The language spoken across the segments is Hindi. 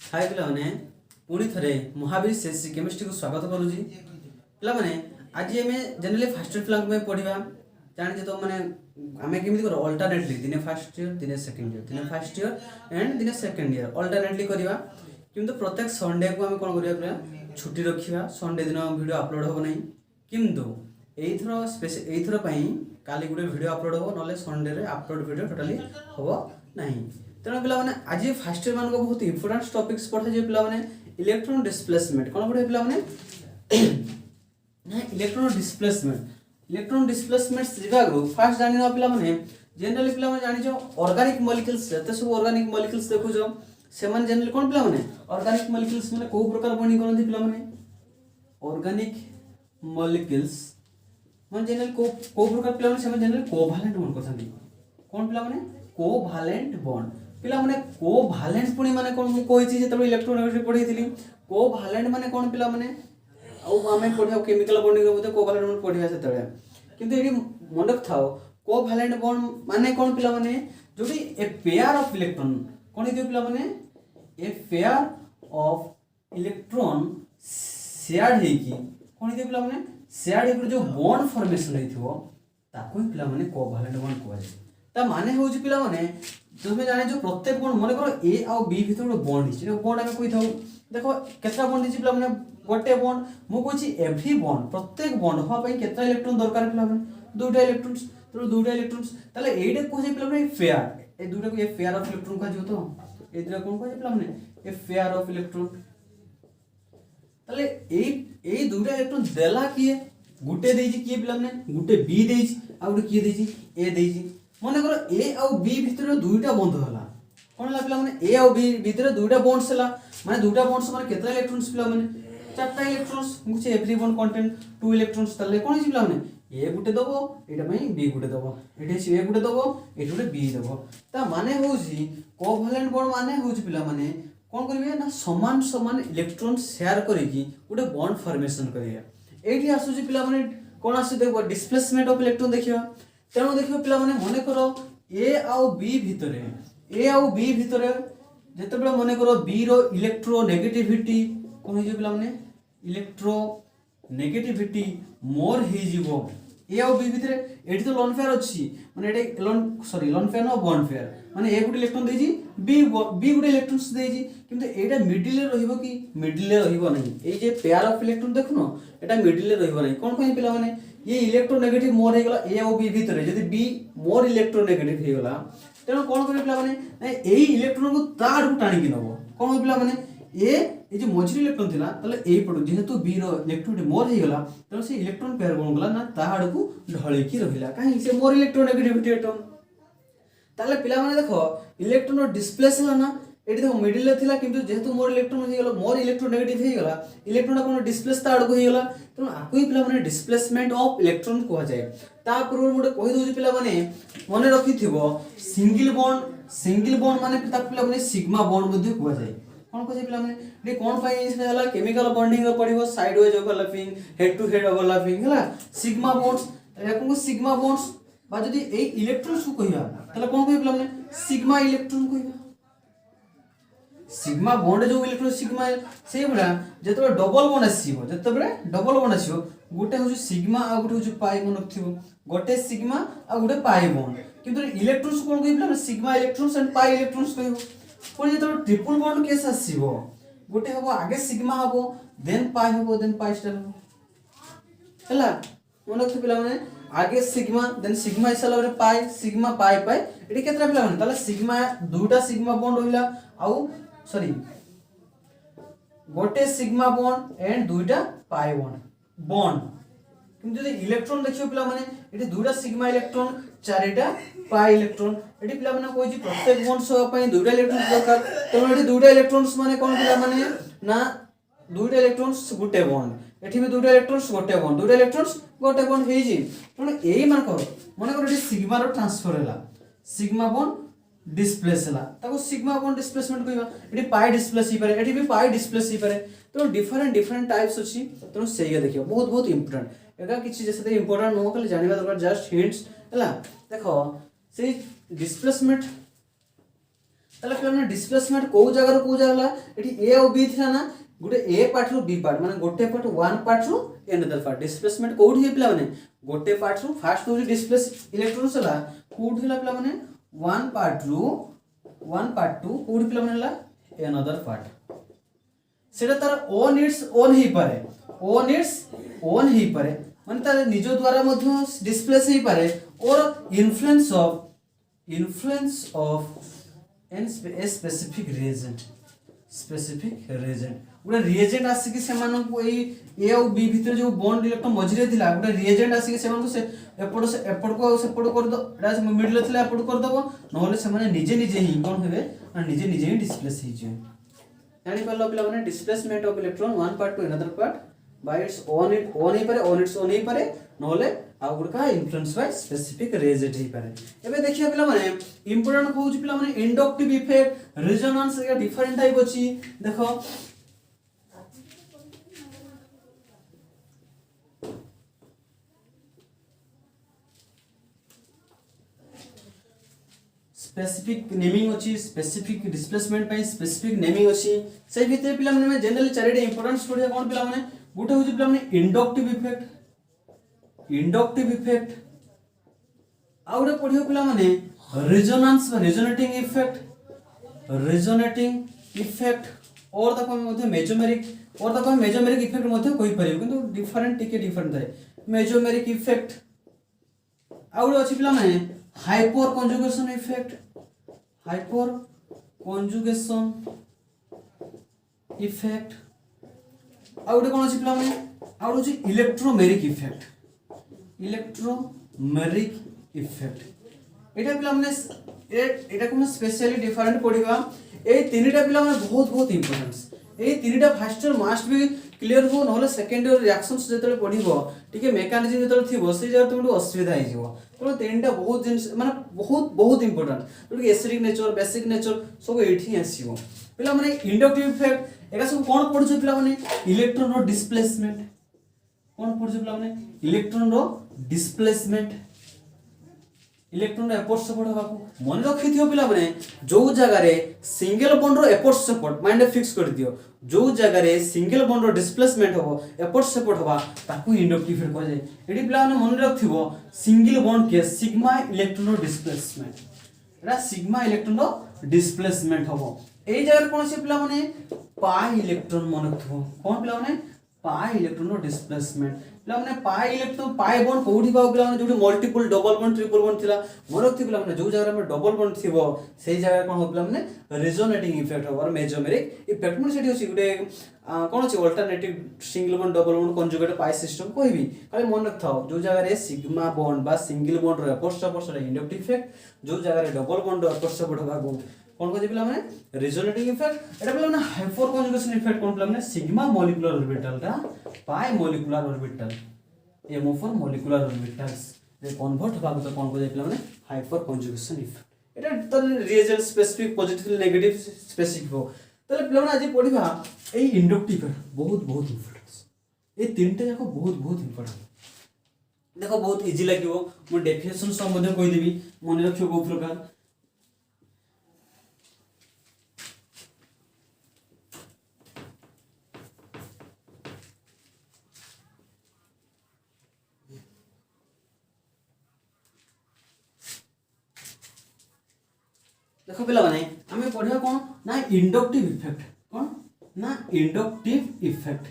हाय पिलाने पुणी थे महावीर से केमिस्ट्री को स्वागत करुँची पिलाने आज आम जेनराली फास्ट इयर पिला पढ़ा जाने तो मैंने आम केमी कर अल्टरनेटली दिने फास्ट इयर दिने सेकेंड इयर दिने फास्ट इयर एंड दिने सेकेंड इयर अल्टरनेटली करवा किंतु प्रत्येक संडे को आम कौन करवा छुट्टी रखा संडे दिन वीडियो अपलोड हो ना किंतु एथर काली गोटे वीडियो अपलोड हो ना संडे अपलोड वीडियो टोटाली हम ना तेणु पे आज फास्ट इयर मान बहुत इंपोर्टेंट टॉपिक्स पढ़ा जाए पे इलेक्ट्रॉन डिस्प्लेसमेंट कौन पढ़े पे इलेक्ट्रॉन डिस्प्लेसमेंट विभाग फास्ट जान पे जनरली पे जान ऑर्गेनिक मॉलिक्यूल्स जते सब ऑर्गेनिक मॉलिक्यूल्स देखुछ से जनरली कौन पे ऑर्गेनिक मॉलिक्यूल्स माने को प्रकार बनी करंती पे ऑर्गेनिक मॉलिक्यूल्स मन जनरली को प्रकार पे से जनरली कोवैलेंट बॉन्ड करथांती कौन पे कोवैलेंट बॉन्ड पिला माने कोवैलेंट पुणी माने कोन मु कहिछि जे तबे इलेक्ट्रोनेगेटिव पढैथिली कोवैलेंट माने कोन पिला माने औ आमे पढिया केमिकल बॉन्डिंग रे बोते कोवैलेंट बॉन्ड पढिया से तबे किंतु एडी मन रखथाओ कोवैलेंट बॉन्ड माने कोन पिला माने जोडी ए पेयर ऑफ इलेक्ट्रॉन कोन दियो पिला माने a pair of electron shared हे की कोन दियो पिला माने शेयर्ड हे जो बॉन्ड फॉर्मेशन रहिथिबो ताको पिला माने कोवैलेंट बॉन्ड कहै ता माने होउची पिला माने तुम जाने जो प्रत्येक बॉन्ड मन करो ए आउ बी भीतर गोटे बॉन्ड हिची बॉन्ड आमे कहि थाउ देखो केतना बॉन्ड हिची पिला माने गोटे बॉन्ड मु कहछि एवरी बॉन्ड प्रत्येक बॉन्ड होआ पई केतना इलेक्ट्रॉन दरकार पिला माने दुटा इलेक्ट्रॉन्स तो दुटा इलेक्ट्रॉन्स ताले एडे कहछि पिला माने पेयर ए दुटा को ए पेयर ऑफ इलेक्ट्रॉन कहजियो तो ए दुटा कोन कहछि पिला माने ए पेयर ऑफ इलेक्ट्रॉन ताले ए दुटा इलेक्ट्रॉन देला किए गुटे देछि किए पिला माने गुटे बी देछि आ गुटे किए देछि ए देछि मन कर ए आउ बी भितर दुईटा बॉन्ड होला कोन ला पिला माने ए आउ बी भितर दुईटा बॉन्ड्स होला माने दुईटा बॉन्ड्स माने केतना इलेक्ट्रॉन्स पिला माने चारटा इलेक्ट्रॉन्स मुछे एवरी बॉन्ड कंटेन 2 इलेक्ट्रॉन्स तले कोन छि पिला माने ए गुटे दबो एटा पई बी गुटे दबो एटा छि ए गुटे दबो एटा गुटे बी दबो ता माने होउछि कोवैलेंट बॉन्ड माने होउछि पिला माने कोन करिवे ना समान समान इलेक्ट्रॉन शेयर करिकि गुटे बॉन्ड फॉर्मेशन करिवे एठी आसुछि पिला माने कोन आसु देखो डिस्प्लेसमेंट ऑफ इलेक्ट्रॉन देखिबा तेणु देखिए पिला माने मने करो ए आउ बी भितरे जते बेला मने करो बी रो इलेक्ट्रोनेगेटिविटी कोन हे पिला माने इलेक्ट्रोनेगेटिविटी मोर हे जीवो ए आउ बी भितरे एठी तो लोन पेयर अछि माने एटे lone pair no bond pair माने ए गुटे इलेक्ट्रॉन देजी बी गुटे इलेक्ट्रॉन्स देजी किंतु एटा मिडिल रे रहिबो कि मिडिल रे रहिबो नहीं ए जे pair of electron देखनो Etah middle रे रहिबो नहीं कोन पई पिला माने ये इलेक्ट्रोनेगेटिव मोर हे गला ए और बी भीतर जदी बी मोर इलेक्ट्रोनेगेटिव हे गला तेनो कोन करे पिला माने एई इलेक्ट्रॉन को ताड़ को टाणी कि नबो कोन हो पिला माने ए जो मझिर इलेक्ट्रॉन थिला तले एई पडो जेहेतु बी रो इलेक्ट्रोन मोर हे गला तेनो से इलेक्ट्रॉन पेयर कोन गला ना ताड़ को ढळे की रहिला काहे से मोर इलेक्ट्रोनेगेटिविटी एटम ताले पिला माने देखो इलेक्ट्रॉन डिस्प्लेस होला ना एटी देखो मिडिल रे थिला किंतु जेहेतु मोर इलेक्ट्रॉन हे गला मोर इलेक्ट्रोनेगेटिव हे गला इलेक्ट्रॉन कोन डिस्प्लेस ताड़ को हे गला तेणु आकु पिला माने डिस्प्लेसमेंट ऑफ इलेक्ट्रॉन कह जाए ता पूर्व मोटे कहि दोजी पिला माने मने रखिथिबो सिंगल बॉन्ड माने ता पिला माने सिग्मा बॉन्ड मध्ये कह जाए कोन कह जाए पिला माने रे कोन पाई से हला केमिकल बॉन्डिंग रे पडिबो side wise overlapping head to head overlapping हला सिग्मा बॉन्ड्स याकु सिग्मा बॉन्ड्स बा जदी ए इलेक्ट्रॉन्स को कहिया तले कोन कहि पिला माने सिग्मा इलेक्ट्रॉन कहिया सिग्मा बॉन्ड जो इलेक्ट्रॉन सिग्मा से बडा जतबे डबल बॉन्ड आसीबो जतबे डबल बॉन्ड आसीबो गोटे हो सिग्मा आ गोटे हो पाई बॉन्ड रखथिबो गोटे सिग्मा आ गोटे पाई बॉन्ड किंतु इलेक्ट्रॉन्स कोन कहिबला sigma electrons and pi electrons कहिबो कोन जतबे ट्रिपल बॉन्ड केस आसीबो गोटे हबो आगे सिग्मा हबो देन पाई स्टार हबो हला मन रखि पिला माने आगे सिग्मा देन सिग्मा इसाला रे पाई सिग्मा पाई एटी केतरा पिला माने ताले सिग्मा दुटा सिग्मा बॉन्ड होइला आउ सॉरी गोटे सिग्मा बॉन्ड एंड दुईटा पाई बॉन्ड किंतु जे इलेक्ट्रॉन देखियो पिला माने एटी दुईटा सिग्मा इलेक्ट्रॉन चारिटा पाई इलेक्ट्रॉन एटी पिला माने कोइ जे प्रत्येक बॉन्ड सो पई दुईटा इलेक्ट्रॉन दरकार तेनो एटी दुईटा इलेक्ट्रॉन्स माने कोन पिला माने ना दुईटा इलेक्ट्रॉन्स गुटे बॉन्ड एठी भी दुईटा इलेक्ट्रॉन्स गुटे बॉन्ड दुईटा इलेक्ट्रॉन्स गुटे बॉन्ड हेई जी तेनो एई मान करो एटी सिग्मा रो ट्रांसफर हैला सिग्मा बॉन्ड डिस्प्लेस हला ताको सिग्मा बॉन्ड डिस्प्लेसमेंट कहिबा एटी पाई डिस्प्लेस ही पारे एटी भी पाई डिस्प्लेस ही पारे तो डिफरेंट टाइप्स अछि तो सेया देखियो बहुत इंपोर्टेंट एका किछि जैसे इंपोर्टेंट नो खाली जानिबा दरकार जस्ट हिंट्स हला देखो से डिस्प्लेसमेंट ताले पिलाने डिस्प्लेसमेंट को जगह को जगह एठी ए और बी थिला ना गोटे ए पार्ट रु बी पार्ट माने गोटे पार्ट वन पार्ट रु अनदर पार्ट डिस्प्लेसमेंट कोठी हे पिला माने गोटे पार्ट रु फर्स्ट हो डिस्प्लेस इलेक्ट्रॉन्स हला कोठी हला पिला माने वन पार्ट टू कोठी पिला माने हला अनदर पार्ट सेटा तार ओन इट्स ओन ही पारे ओन ही पारे माने तार निज द्वारा मध्य डिस्प्लेस ही पारे और influence of a specific reagent गोटे रिएजेंट आसिक से ए और बी भितर जो बॉन्ड इलेक्ट्रॉन मझिरे थिला गोटे रिएजेंट आसिक से एपट को सेपट कर दो एटा मिडल थिला एपट कर दबो नहले से माने निजे निजे ही कोन हेबे निजे निजे ही डिस्प्लेस ही जे जानि परलो पिला माने displacement of electron one part to another part by its own ही पारे नहले आ गुडका इन्फ्लुएंस बाय स्पेसिफिक रिएजेंट ही पारे एबे देखिया पिला माने इंपोर्टेंट कहउची पिला माने इंडक्टिव इफेक्ट रेजोनेंस या डिफरेंट टाइप अछि देखो स्पेसिफिक नेमिंग अछि स्पेसिफिक डिस्प्लेसमेंट पई स्पेसिफिक नेमिंग अछि से भितर पिला माने जनरली चारिटे इंपोर्टेंट स्टडी कोन पिला माने गुटे होची पिला माने इंडक्टिव इफेक्ट आ गुटे पढियो पिला माने रेजोनेंस व रेजोनेटिंग इफेक्ट और ताको मध्ये मेजोमेरिक इफेक्ट मध्ये कोइ परियो किंतु डिफरेंट थाए मेजोमेरिक इफेक्ट आ गुटे अछि पिला माने हाइपर कंजुगेशन इफेक्ट आ गुटे कोन अछि पिला माने आ गुटे अछि इलेक्ट्रोमेरिक इफेक्ट एटा पिला माने एटा को स्पेशली डिफरेंट पढिबा ए तीनटा पिला माने बहुत इंपोर्टेंस ए तीनटा first year must be clear हो नहले सेकंड ईयर रिएक्शंस जेतले पढिबो टिके मेकानिज्म जेतले थिबो से जगह तुमडु असुविधा हि जिवो तो तीनटा बहुत जिंस माने बहुत इंपोर्टेंट तो एसिडिक नेचर बेसिक नेचर सब एठी आसीबो पिला माने इंडक्टिव इफेक्ट एका सब कोन पढछु पिला माने इलेक्ट्रॉन रो डिस्प्लेसमेंट कोन पढछु पिला माने इलेक्ट्रॉन रो डिस्प्लेसमेंट इलेक्ट्रॉन एपोर्ट सपोर्ट हबाकू मन रखिथियो पिला माने जो जगह रे सिंगल बॉन्ड रो एपोर्ट सपोर्ट माइंड फिक्स कर दियो जो जगह रे सिंगल बॉन्ड रो डिस्प्लेसमेंट हो एपोर्ट सपोर्ट हबा ताकू इंडक्टिव इफेक्ट कह जाय एडी पिला माने मन रखथिबो सिंगल बॉन्ड के सिग्मा इलेक्ट्रॉन रो डिस्प्लेसमेंट एटा सिग्मा इलेक्ट्रॉन रो डिस्प्लेसमेंट हबो एई जगह कोन से पिला माने पाई इलेक्ट्रॉन मन रखथिबो कोन पिला माने पाई इलेक्ट्रॉन रो डिस्प्लेसमेंट पिला माने पाई इलेक्ट्रॉन पाई बॉन्ड कोठी पाउ पिला माने जोटी multiple double bond triple bond थिला मन रखथि पिला माने जो जगह में डबल बॉन्ड थिबो सेई जगह कोन हो पिला माने रेजोनेटिंग इफेक्ट हो और मेजोमेरिक इफेक्ट मन सेठी होछि गुटे कोन अछि alternative single bond double bond conjugate pi system कहबी खाली मन रखथाओ जो जगह रे सिग्मा बॉन्ड बा सिंगल बॉन्ड रो एपोर्ट सपोर्ट इंडक्टिव इफेक्ट जो जगह रे डबल बॉन्ड रो एपोर्ट सपोर्ट हबा कोन कहै पिला माने रेजोनेटिंग इफेक्ट एटा पिला माने हाइपर कंजुगेशन इफेक्ट कोन पिला माने सिग्मा मॉलिक्यूलर ऑर्बिटल ता pi molecular orbital MO for molecular orbitals रे कन्वर्ट हबा तो कोन कहै पिला माने हाइपर कंजुगेशन इफेक्ट एटा त reagent specific positive negative specific हो तले पिला माने आज पढिबा ए इंडक्टिव बहुत इंपोर्टेंस ए तीनटा जाको बहुत इंपोर्टेंट देखो बहुत इजी लागिवो मो डेफिनेशन संबंध कहि देबी मन रखियो को प्रकार देखो पिला माने हमें पढ़िया कोन ना इंडक्टिव इफेक्ट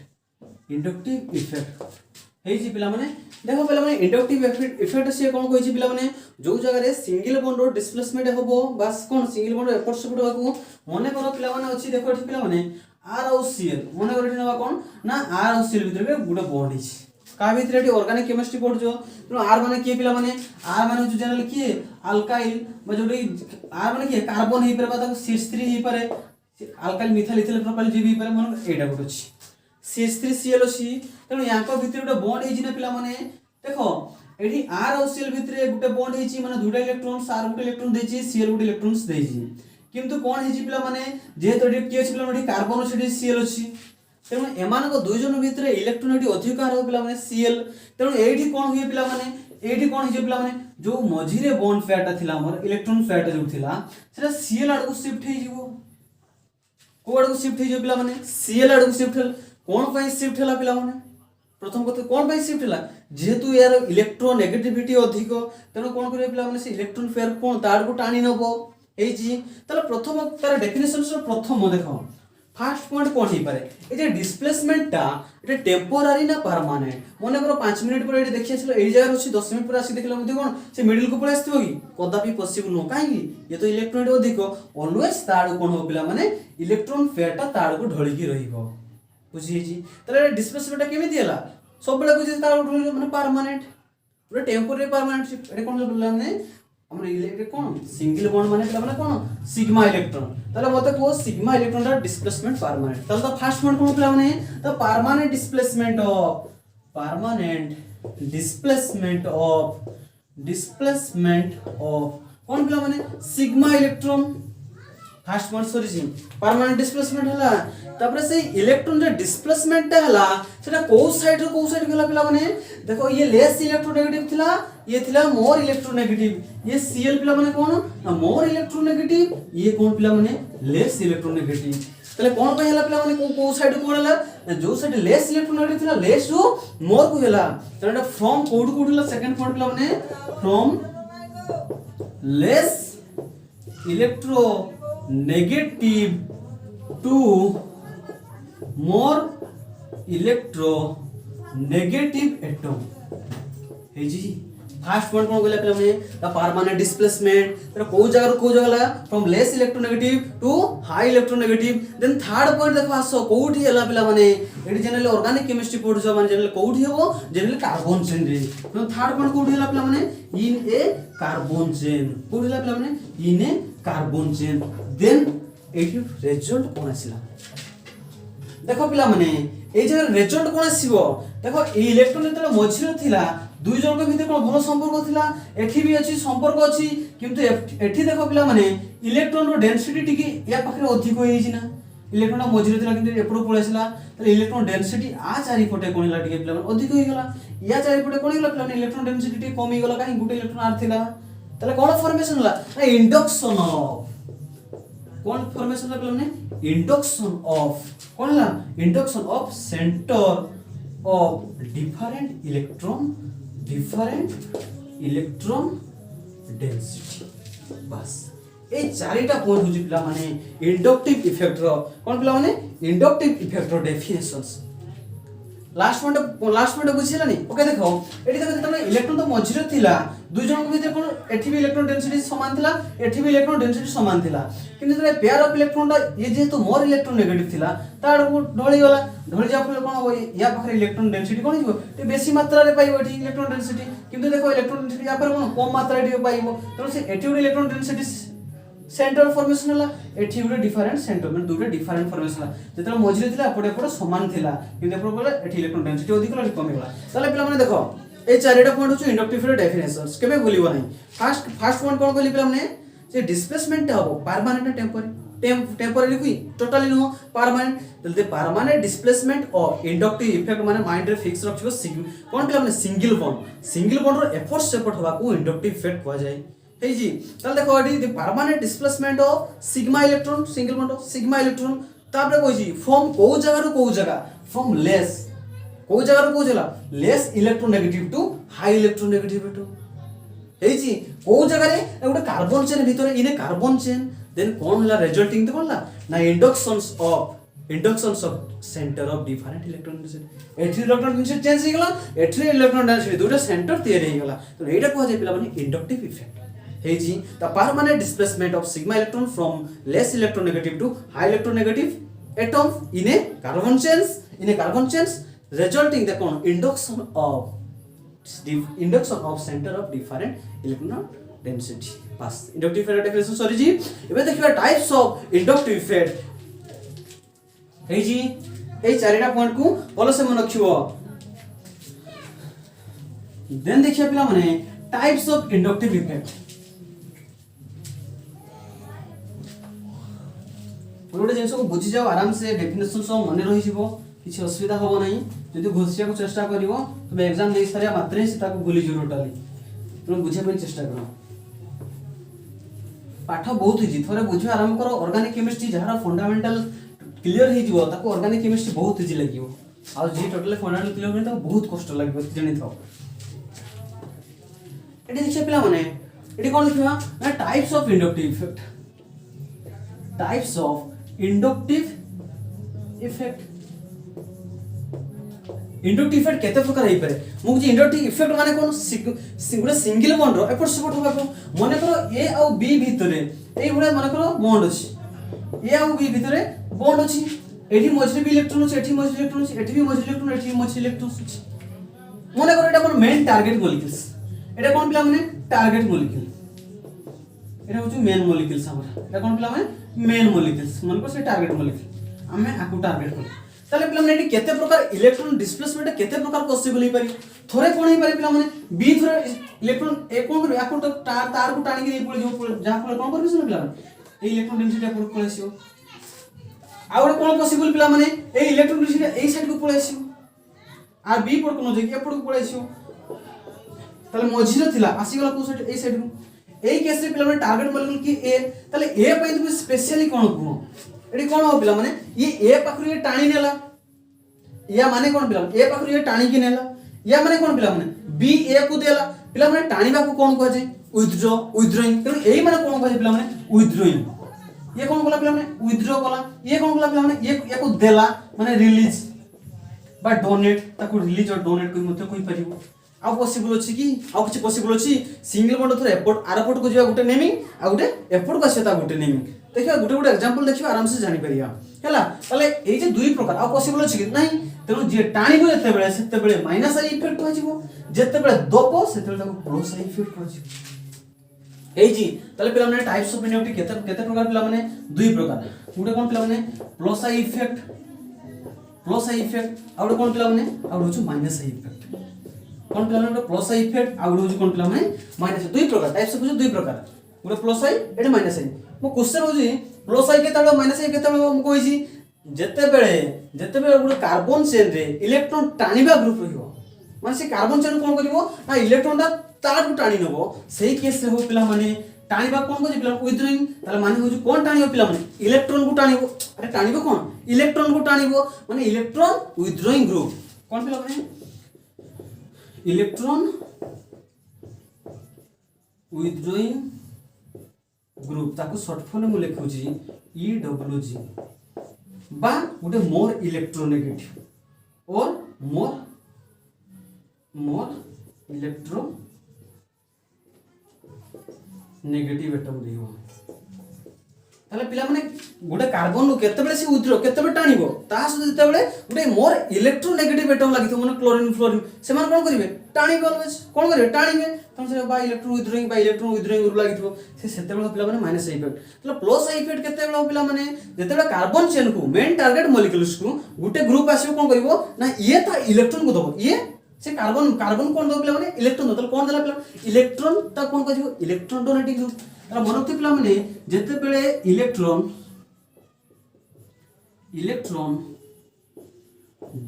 हे जी पिला माने देखो पिला माने इंडक्टिव इफेक्ट से कोन कहै छी पिला माने जो जगह रे सिंगल बॉन्ड रो डिस्प्लेसमेंट होबो बस कोन सिंगल बॉन्ड रो एपोर्ट सपोर्ट होबो मने करो पिला माने अछि देखो एठी पिला माने आर और सीएल मने करो एठी नबा कोन ना आर और सीएल भीतर के गुडा बॉन्ड हिच का भीतर एठी ऑर्गेनिक केमिस्ट्री पढ़ जो तो आर माने के पिला माने आर माने जो जनरल की अल्काइल बा जोडी आर माने की कार्बन ही पर बता CH3 ही पर अल्काइल मिथाइल इथाइल प्रोपाइल जीवी पर मन एटा गुड अछि CH3Cl अछि तनो यांको भीतर गुडा बॉन्ड हिच ने पिला माने देखो एठी आर और सीएल भीतर गुटे बॉन्ड हिची माने दुटा इलेक्ट्रॉन आर गुटे इलेक्ट्रॉन देछि सीएल गुटे इलेक्ट्रॉन्स देछि किंतु कोन हिची पिला माने जेहेतु एठी की अछि पिला माने कार्बन अछि सीएल अछि तेणु एमान को दुई जन भीतर इलेक्ट्रॉन एठी अधिक आरो पिला माने सीएल तेणु एठी कोन हुए पिला माने एठी कोन हिजे पिला माने जो मझिरे बॉन्ड पेयरटा थिला हमर इलेक्ट्रॉन पेयरटा जो थिला सेटा Cl आडू शिफ्ट हे जिवो को आडू शिफ्ट हे जो पिला माने Cl आडू शिफ्ट हल कोन पई शिफ्ट हला पिला माने प्रथम कथा कोन पई शिफ्ट हला जेहेतु यार इलेक्ट्रोनेगेटिविटी अधिक तेनो कोन करे पिला माने से इलेक्ट्रॉन पेयर कोन तार को टाणी नबो एई जी तले प्रथम तार डेफिनेशन से प्रथम देखो फास्ट पॉइंट कोन ही पारे ए जे डिस्प्लेसमेंट टा एटा टेम्पोरारी ना परमानेंट मने करो 5 मिनिट पर एटी देखिया छलो एई जगह अछि 10 मिनिट पर आसी देखला मध्ये कोन से मिडिल को पळे आस्थिबो कि कदापि पॉसिबल नो काई ये तो इलेक्ट्रॉन अधिक ऑलवेज तार कोन हो पिला माने इलेक्ट्रॉन पेयर टा तार को ढळी की रहिबो बुझी जी तले डिस्प्लेसमेंट टा केमि दियला सब बेला बुझी तार को ढळी माने परमानेंट पूरा टेम्पोरारी परमानेंट एटा कोन बोलला माने हमर इलेक्ट्रिक कोन सिंगल बॉन्ड माने पिला माने कोन सिग्मा इलेक्ट्रॉन तले मते को सिग्मा इलेक्ट्रॉन दा डिस्प्लेसमेंट परमानेंट तले तो फर्स्ट पॉइंट कोन पिला माने द परमानेंट डिस्प्लेसमेंट ऑफ कोन पिला माने sigma electron first point sorry जी परमानेंट डिस्प्लेसमेंट हला तापर से इलेक्ट्रॉन जो डिस्प्लेसमेंट हला सेटा को साइड गला पिला माने देखो ये लेस इलेक्ट्रोनेगेटिव थिला ये थिला मोर इलेक्ट्रोनेगेटिव ये Cl पिला माने कोन ना मोर इलेक्ट्रोनेगेटिव ये कोन पिला माने लेस इलेक्ट्रोनेगेटिव तले कोन पे हला पिला माने को साइड को हला जो साइड लेस इलेक्ट्रोनेगेटिव थिला लेस टू मोर को हला तले फ्रॉम कोड को हला सेकंड पॉइंट पिला माने from less electro negative to more electronegative atom हे जी फर्स्ट पॉइंट कोन बोले हमने द परमानेंट डिस्प्लेसमेंट तर को जगह ला from less electronegative to high electronegative then third point देखो आसो कोठी हला पिला माने एडी जनरली ऑर्गेनिक केमिस्ट्री पढु छ माने जनरली कोठी हेबो जनरली कार्बन चेन रे तो थर्ड पॉइंट कोठी हला पिला माने इन ए कार्बन चेन कोठी हला पिला माने इन ए कार्बन चेन देन एठी रिजल्ट कोन आसिला देखो पिला माने ए जे रिजल्ट कोन आसीबो देखो ए इलेक्ट्रॉन जतले मझिरो थिला दुई जन के भीतर कोन भलो संपर्क थिला एठी भी अछि संपर्क अछि किंतु एठी देखो पिला माने इलेक्ट्रॉन रो डेंसिटी टिकी या पाखरे अधिक होई छि ना इलेक्ट्रॉन मझिरो थिला किंतु एपरो पळेसिला त इलेक्ट्रॉन डेंसिटी आ चारि पटे कोनला टिके पिला माने अधिक होई गला या चारि पटे कोन गला पिला इलेक्ट्रॉन डेंसिटी टिके कमी गला काहे गुटे इलेक्ट्रॉन आर थिला तले कोन फॉर्मेशन हला इंडक्शन ऑफ कौन फॉर्मेशन ला पिला इंडक्शन ऑफ कौन ला induction of centre of different electron density बस ए चारिटा पॉइंट होजी पिला माने इंडक्टिव इफेक्ट रो कौन पिला माने इंडक्टिव इफेक्ट रो डेफिनेशंस लास्ट पॉइंट बुझिला नि ओके देखो एठी देखो तने इलेक्ट्रॉन तो मझिरो थिला दुई जन के भीतर कोन एठी भी इलेक्ट्रॉन डेंसिटी समान थिला एठी भी इलेक्ट्रॉन डेंसिटी समान थिला किंतु जरे पेयर ऑफ इलेक्ट्रॉन ये जेहेतु मोर इलेक्ट्रॉन नेगेटिव थिला ताड़ को ढोली गला ढोली जा फले कोन हो या पाखरे इलेक्ट्रॉन डेंसिटी कोन हिबो ते बेसी मात्रा रे पाइबो एठी इलेक्ट्रॉन डेंसिटी किंतु देखो इलेक्ट्रॉन डेंसिटी या पर कोन कम मात्रा रे पाइबो तो से एठी उडे इलेक्ट्रॉन डेंसिटी सेंटर फॉर्मेशन हला एठी उडे डिफरेंट सेंटर मतलब दुटे डिफरेंट फॉर्मेशन हला जेतरा मझिरे थिला एपटे एपटे समान थिला किंतु एपटे बोले एठी इलेक्ट्रॉन डेंसिटी अधिक ला कम गला ताले पिला माने देखो ए चारिटा पॉइंट होछ इंडक्टिव डेफिनेशंस केबे भूलिबो नै फर्स्ट पॉइंट कोन कहली पिला माने जे डिस्प्लेसमेंट हबो परमानेंट टेम्पररी कोई टोटली नो परमानेंट तलते परमानेंट डिस्प्लेसमेंट और इंडक्टिव इफेक्ट माने माइंड रे फिक्स रखिबो कोन पिला माने सिंगल बॉन्ड रो एफोर्ट सेपरेट हबा को इंडक्टिव इफेक्ट कहै जाय हे जी तल देखो एडी the permanent displacement of sigma electron single bond of sigma electron तापरे कहै जी फ्रॉम को जगह फ्रॉम लेस को जगह less electronegative to high electronegative to हे जी को जगह रे गोटे कार्बन चेन भीतर इने कार्बन चेन देन कोन हला रिजल्टिंग तो कोनला ना inductions of centre of different electron density एथि इलेक्ट्रॉन डेंसिटी चेंज हो गला एथि इलेक्ट्रॉन डेंसिटी दुटा सेंटर तयारी हो गला तो एटा को जे पिला माने इंडक्टिव इफेक्ट हे जी the permanent displacement of sigma electron from less electronegative to high electronegative atom in a carbon chains resulting the induction of center of different electron density बस inductive effect definition सॉरी जी एबे देखिबा टाइप्स ऑफ inductive effect हे जी ए चारिटा पॉइंट को भलो से मन रखिबो देन देखिया पिला माने टाइप्स ऑफ inductive effect गोटे जिंस को बुझी जाओ आराम से डेफिनेशन सब मन रही जिवो किसी असुविधा होबो नहीं जदि घोषिया को चेष्टा करिवो तुम एग्जाम दे सारिया मात्रे से ताको भूली जो टोटली तुम बुझे चेष्टा कर पाठ बहुत इजी थोड़े बुझे आरंभ कर ऑर्गेनिक केमिस्ट्री जहाँ फंडामेंटल क्लियर हो ऑर्गेनिक केमिस्ट्री बहुत इजी लगे आ जी टोटल फंडामेंटल क्लियर होने बहुत कष्ट लगे जानी था ये देखिए पिला माने ये कौन लिखा ना types of inductive effect types of inductive effect inductive effect केते प्रकार हे पारे मु जे इंडक्टिव इफेक्ट माने कोन गोटे सिंगल बॉन्ड रो एपट सेपट होबा को माने करो ए और बी भितरे एई गुडा माने करो बॉन्ड अछि ए और बी भितरे बॉन्ड अछि एठी मझरे भी इलेक्ट्रॉन अछि एठी मझरे इलेक्ट्रॉन अछि एठी भी मझरे इलेक्ट्रॉन एठी भी मझरे इलेक्ट्रॉन अछि माने करो एटा कोन मेन टारगेट मॉलिक्यूल्स एटा कोन पिला माने टारगेट मॉलिक्यूल एटा होछु मेन मॉलिक्यूल्स हमर एटा कोन पिला माने मेन मॉलिक्यूल्स मन को से टारगेट मॉलिक्यूल हमें आकु टारगेट कर ताले पिला माने केते प्रकार इलेक्ट्रॉन डिस्प्लेसमेंट केते प्रकार पॉसिबल हे पारी थोड़े कोन हे पारी पिला माने बी थोड़े इलेक्ट्रॉन ए कोन कर आकु तार को टाणी के पड़े जो जहां फल कोन करबी सुन पिला माने ए इलेक्ट्रॉन डेंसिटी पर पळेसियो आ और कोन पॉसिबल पिला माने ए इलेक्ट्रॉन डेंसिटी ए साइड को पळेसियो आ बी पर कोन जे एपड़ को पळेसियो ताले मझिरे थिला आसी गला को साइड ए साइड को ए केस रे पिला माने टारगेट मॉलिक्यूल की ए ताले ए पई तुम स्पेशली कोन को एडी कोन हो पिला माने ये ए पाखरु ये टाणी नेला या माने कोन पिला ए पाखरु ये टाणी की नेला या माने कोन पिला माने बी ए को देला पिला माने टाणी बा को कोन को जे विथड्रॉइंग तो एई माने कोन को जे पिला माने विथड्रॉइंग ये कोन कोला पिला माने विथड्रॉ कोला ये कोन कोला पिला माने ये को देला माने रिलीज बा डोनेट ताको रिलीज और डोनेट कोई मते कोई परिबो आ पॉसिबल अछि कि आ कुछ पॉसिबल अछि सिंगल बॉन्ड थोर एपोर्ट आर एपोर्ट को जिया गुटे नेमिंग आ गुटे एपोर्ट को आसेता गुटे नेमिंग देखियो गुटे गुटे एग्जांपल देखियो आराम से जानि परिया हैला तले ए जे दुई प्रकार आ पॉसिबल अछि कि नाही तेनु जे टाणीबो जते बेले माइनस आई इफेक्ट हो जिवो जते बेले दोपो सेते बेले ताको प्लस आई इफेक्ट हो जिवो ए जी तले पिला माने टाइप्स ऑफ इनएक्टिव केते प्रकार पिला माने दुई प्रकार गुटे कोन पिला माने प्लस आई इफेक्ट आ गुटे कोन पिला माने आ गुटे माइनस आई इफेक्ट कोन पिला माने प्लस आई इफेक्ट आ गुटे कोन पिला माने माइनस दुई प्रकार टाइप्स ऑफ दुई प्रकार गुटे प्लस आई एटे माइनस आई मो क्वेश्चन होजी प्लस आई केते बेले माइनस आई केते बेले मो कहिसी जते बेले गुटे कार्बन चेन रे इलेक्ट्रॉन टाणीबा ग्रुप रहिबो माने से कार्बन चेन कोन करिवो ना इलेक्ट्रॉन ता तार को टाणी नबो सेही केस रे हो पिला माने टाणीबा कोन को जे पिला विथड्रॉइंग ताले माने होजी कोन टाणीबो पिला माने इलेक्ट्रॉन को टाणीबो अरे टाणीबो कोन इलेक्ट्रॉन को टाणीबो माने इलेक्ट्रॉन विथड्रॉइंग ग्रुप कोन पिला माने इलेक्ट्रॉन विथड्रॉइंग ग्रुप ताको शॉर्ट फॉर्म में लिखुची EWG बा गोटे मोर इलेक्ट्रोनेगेटिव और मोर इलेक्ट्रो नेगेटिव एटम दियो ताले पिला माने गोटे कार्बन नु केते बेले से विथड्रॉ केते बेले टाणीबो ता सहित जते बेले गोटे मोर इलेक्ट्रोनेगेटिव एटम लागितो माने क्लोरीन फ्लोरीन से मान कोन करिवे टाणीबे ऑलवेज कोन करिवे टाणीबे तम से बा इलेक्ट्रॉन विथड्रॉइंग ग्रुप लागितो से सेते बेले पिला माने माइनस इफेक्ट तले प्लस इफेक्ट केते बेले पिला माने जते बेले कार्बन चेन को मेन टारगेट मॉलिक्यूल्स को गोटे ग्रुप आसीबो कोन करिवो ना ये ता इलेक्ट्रॉन को दबो ये से कार्बन कोन दो पिला माने इलेक्ट्रॉन तले कोन देला पिला इलेक्ट्रॉन ता कोन करिवो इलेक्ट्रॉन डोनेटिंग ग्रुप तार मनोक्ति पिला माने जते बेले इलेक्ट्रॉन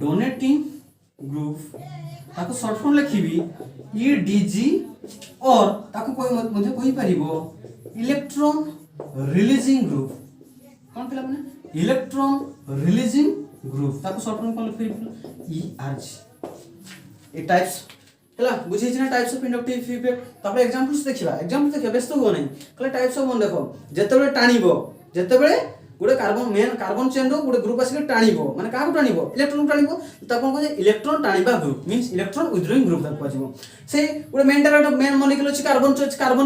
डोनेटिंग ग्रुप ताको शॉर्ट फॉर्म लिखिबी EDG और ताको कोई मध्ये कोई परिबो इलेक्ट्रॉन रिलीजिंग ग्रुप कोन पिला माने इलेक्ट्रॉन रिलीजिंग ग्रुप ताको शॉर्ट फॉर्म कोन लिखिबी ERG ए टाइप्स हला बुझी छिना टाइप्स ऑफ इंडक्टिव इफेक्ट तापर एग्जांपल्स देखिबा व्यस्त हो नै कले टाइप्स ऑफ मन देखो जते बेले टाणीबो जते बेले गोटे कार्बन चेन रो गोटे ग्रुप आसी टाणीबो माने का को टाणीबो इलेक्ट्रॉन को टाणीबो ताको को जे इलेक्ट्रॉन टाणीबा group means electron withdrawing group ताको आजिबो से गोटे मेन टारगेट मेन मॉलिक्यूल अछि कार्बन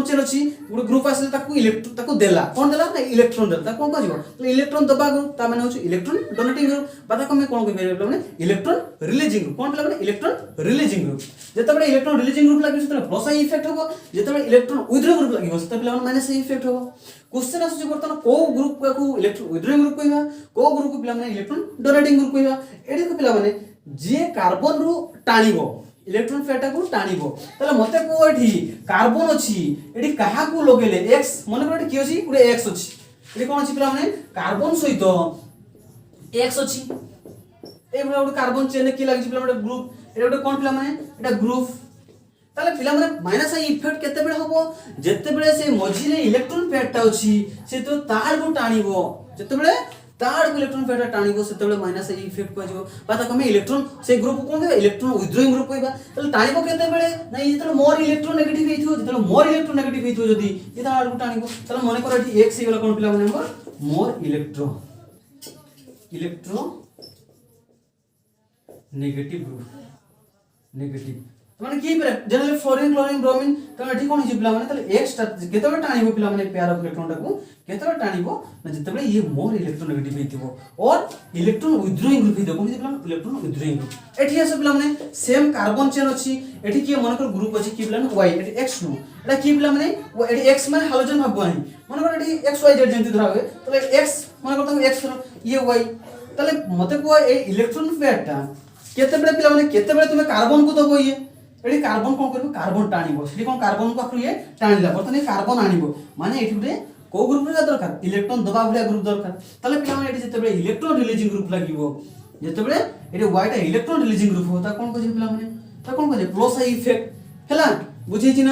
चेन अछि गोटे ग्रुप आसी ताको इलेक्ट्रॉन ताको देला कोन देला ना इलेक्ट्रॉन देला ताको कोन आजिबो तो इलेक्ट्रॉन दबा ग्रुप ता माने होछि इलेक्ट्रॉन डोनेटिंग ग्रुप बाता को में कोन को भेरिएबल माने इलेक्ट्रॉन रिलीजिंग ग्रुप कोन पिला माने इलेक्ट्रॉन रिलीजिंग ग्रुप जते बेले इलेक्ट्रॉन रिलीजिंग ग्रुप लागिस तले प्लस आई इफेक्ट होबो जते बेले इलेक्ट्रॉन विथड्रॉ ग्रुप लागिस तले पिला माइनस आई इफेक्ट होबो क्वेश्चन आसुची बर्तन को ग्रुप को इलेक्ट्रॉन विथड्रॉइंग ग्रुप कहबा को ग्रुप को पिला माने इलेक्ट्रॉन डोनेटिंग ग्रुप कहबा एडी को पिला माने जे कार्बन रु टाणीबो इलेक्ट्रॉन फेटा को टाणीबो तले मते को एठी कार्बन अछि एडी कहा को लगेले x मने को एठी की अछि पुरे x अछि एडी कोन अछि पिला माने कार्बन सहित x अछि ए बडा कार्बन चेन की लागि पिला माने ग्रुप एडी कोन पिला माने एटा ग्रुप ताले पिला माने माइनस आई इफेक्ट केते बेले हबो जते बेले से मझिरे इलेक्ट्रॉन पेयरटा अछि से तो तार को टाणीबो जते बेले तार को इलेक्ट्रॉन पेयरटा टाणीबो सेते बेले माइनस आई इफेक्ट को जो बात कमे इलेक्ट्रॉन से ग्रुप कोन दे इलेक्ट्रॉन विथड्रॉइंग ग्रुप होइबा ताले टाणीबो केते बेले नै जते मोर इलेक्ट्रॉन नेगेटिव हेइथो जते मोर इलेक्ट्रॉन नेगेटिव हेइथो जदी ये तार को टाणीबो ताले माने कर एठी x हेगला कोन पिला माने हमर more electron negative group negative माने की पर जनरली फ्लोरीन क्लोरीन ब्रोमीन तो एठी कोन हिजि पिला माने तले x केतबे टाणीबो पिला माने पेयर ऑफ इलेक्ट्रॉन टाको केतबे टाणीबो ना जतबे ये मोर इलेक्ट्रॉन नेगेटिव हेतिबो और इलेक्ट्रॉन विथड्रॉइंग ग्रुप हेतिबो कोन पिला इलेक्ट्रॉन विथड्रॉइंग ग्रुप एठी आसे पिला माने सेम कार्बन चेन अछि एठी की मन कर ग्रुप अछि की पिला y एठी x नु एटा की पिला माने एठी x माने हाइड्रोजन भाग नहीं मन कर एठी x y z जेंति धरा होय तले x मन कर त x ये y तले मते को ए इलेक्ट्रॉन पेयरटा केतबे पिला माने केतबे तुमे कार्बन को दबो ये एठी कार्बन कोन करबो कार्बन टाणीबो सेठी कोन कार्बन को आखु ये टाणीला बर्तन कार्बन आनीबो माने एठी गुटे को ग्रुप रे दरकार इलेक्ट्रॉन दबा भलिया ग्रुप दरकार तले पिला माने एठी जतेबे इलेक्ट्रॉन रिलीजिंग ग्रुप लागिबो जतेबे एठी y टा इलेक्ट्रॉन रिलीजिंग ग्रुप होता कोन कहि पिला माने ता कोन कहि प्लस आई इफेक्ट हला बुझिछि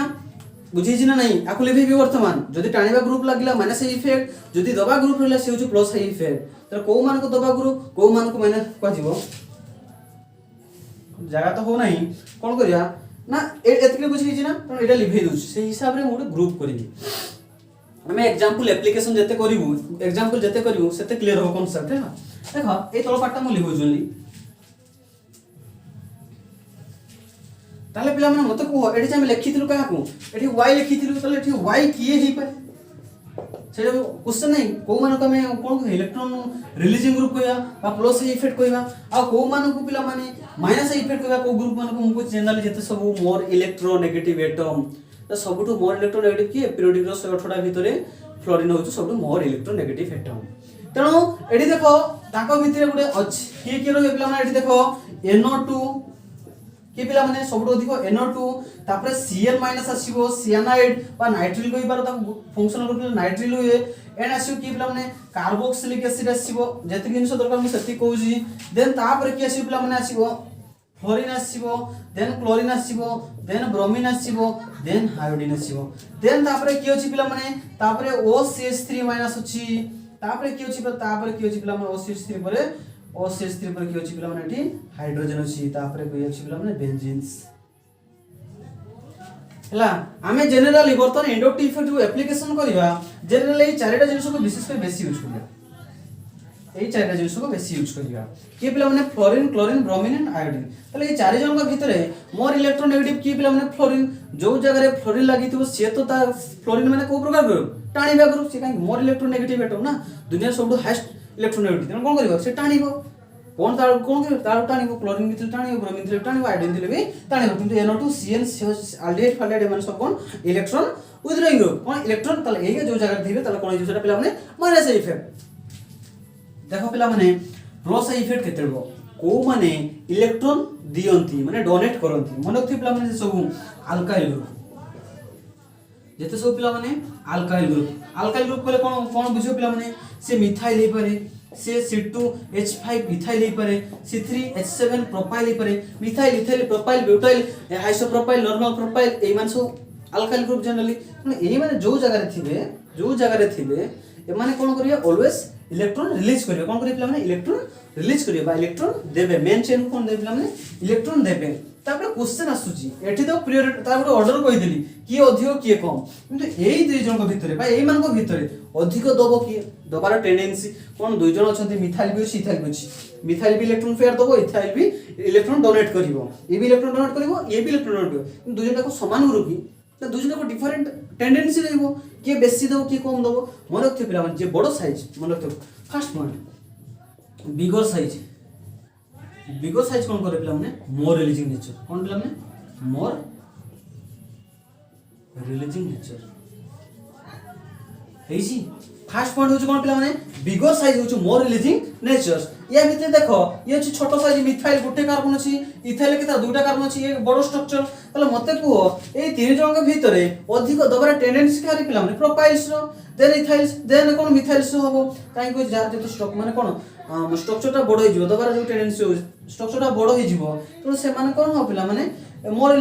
ना नहीं आखु लेबे भी वर्तमान जदी टाणीबा ग्रुप लागिला माइनस आई इफेक्ट जदी दबा ग्रुप रहला से होछु प्लस आई इफेक्ट त को मान को दबा ग्रुप को मान को माइनस कहिबो जगह तो हो नहीं कोन करिया ना एतके बुझि छि ना तो एटा लिभे दोछ से हिसाब रे मोड ग्रुप करिबी हमें एग्जांपल एप्लीकेशन जते करिवु एग्जांपल जते करिवु सेते क्लियर हो कांसेप्ट है ना देखो ए तळ पार्टटा मु लिखो जोली ताले पिला माने मते को एठी जे हम लिखिथिलु काहा को एठी y लिखिथिलु ताले एठी y किए ही पाए सेटा क्वेश्चन नहीं को मान को हमें कोन इलेक्ट्रॉन रिलीजिंग ग्रुप कहया बा प्लस इफेक्ट कहया आ को मान को पिला माने माइनस इफेक्ट कहया को ग्रुप मान को हमको जनरली जते सब मोर इलेक्ट्रोनेगेटिव एटम तो सबटु मोर इलेक्ट्रोनेगेटिव की पीरियोडिक रो 118 भितरे फ्लोरीन होछु सबटु मोर इलेक्ट्रोनेगेटिव एटम तेनो एडी देखो ताको भितरे गुडे अछि की रो पिला माने एडी देखो NO2 कि पिला माने सबटु अधिक NO2 तापर Cl माइनस आसीबो सियानाइड बा नाइट्रिल कोइ बार ता फंक्शनल ग्रुप नाइट्रिल हुए एन आसीबो कि पिला माने कार्बोक्सिलिक एसिड आसीबो जति जिंस दरकार मु सति कहूजी देन तापर कि आसीबो पिला माने आसीबो फ्लोरीन आसीबो देन क्लोरीन आसीबो देन ब्रोमीन आसीबो देन आयोडीन आसीबो देन तापर कि अछि पिला माने तापर OCH3 माइनस अछि तापर कि अछि पिला माने OCH3 परे OCH3 पर कि अछि पिला माने एठी हाइड्रोजन अछि तापर कि अछि पिला माने बेंजीन्स हला हमें जनरली बर्तन इंडक्टिव इफेक्ट को एप्लीकेशन करबा जनरली चारटा जिनिस को विशेष कर बेसी यूज करबा एई चारटा जिनिस को बेसी यूज करबा कि पिला माने fluorine chlorine bromine and iodine तले ए चार जन का भितरे मोर इलेक्ट्रोनेगेटिव कि पिला माने फ्लोरीन जो जगह रे फ्लोरीन लागिथिबो से तो ता फ्लोरीन माने को प्रकार ग्रुप टाणीबा ग्रुप से काई मोर इलेक्ट्रोनेगेटिव एटम ना दुनिया सबटु हाईएस्ट इलेक्ट्रोनेगेटिव तने कोन करबा से टाणीबो कोन तार कोन के तार टाणीबो क्लोरीन मिथिल टाणीबो ब्रोमीन मिथिल टाणीबो आयोडीन मिथिल भी टाणीबो किंतु NO2 Cl aldehyde faldehyde माने सब कोन इलेक्ट्रॉन विथड्रॉइंग ग्रुप कोन इलेक्ट्रॉन तले एगे जो जगह थिबे तले कोन सेटा पिला माने माइनस इफेक्ट देखो पिला माने प्लस इफेक्ट केतेबो को माने इलेक्ट्रॉन दियंती माने डोनेट करंती मन थि पिला माने सब अल्काइल ग्रुप जेते सब पिला माने अल्काइल ग्रुप कहले कोन बुझियो पिला माने से मिथाइल हे पारे से C2H5 इथाइल हे पारे C3H7 प्रोपाइल हे पारे methyl ethyl propyl butyl isopropyl normal propyl ए मान सब अल्काइल ग्रुप जनरली माने ए माने जो जगह रे थिबे ए माने कोन करिया ऑलवेज इलेक्ट्रॉन रिलीज करियो कोन करिया पिला माने इलेक्ट्रॉन रिलीज करियो बा इलेक्ट्रॉन देबे मेन चेन कोन देबे पिला माने इलेक्ट्रॉन देबे तापर क्वेश्चन आसुची एठी तो प्रायोरिटी तापर ऑर्डर कहि देली की अधिक की कम किंतु एई दुई जन को भितरे बा एई मान को भितरे अधिक दबो की दबार टेंडेंसी कोन दुई जन अछंती मिथाइल भी इथाइल भी मिथाइल भी इलेक्ट्रॉन पेयर दबो इथाइल भी इलेक्ट्रॉन डोनेट करिवो ए भी इलेक्ट्रॉन डोनेट करिवो ए भी इलेक्ट्रॉन डोनेट करिवो दुई जन को समान ग्रुप की तो दुई जन को डिफरेंट टेंडेंसी रहइबो के बेसी दबो की कम दबो मन रखते पिला जे बड़ो साइज मन रखते फर्स्ट पॉइंट बिगर साइज कोन करे पिला माने मोर रिलीजिंग नेचर कोन पिला माने मोर रिलीजिंग नेचर हेसी फर्स्ट पॉइंट होछ कोन पिला माने बिगर साइज होछ मोर रिलीजिंग नेचर या भितरे देखो ये होछ छोटो साइज मिथाइल गुटे कार्बन अछि इथाइल केता दुटा कार्बन अछि एक बड़ो स्ट्रक्चर तले मते को ए तीन जन के भितरे अधिक दबरा टेंडेंसी कारी पिला माने प्रोपाइल्स रो देन इथाइल्स देन कोन मिथाइल्स होबो काई को जार जे स्ट्रक्चर माने कोन स्ट्रक्चर टा बड़ हो जिवो दबारा जो टेंडेंसी हो स्ट्रक्चर टा बड़ हो जिवो तो से माने कोन हो पिला माने मोर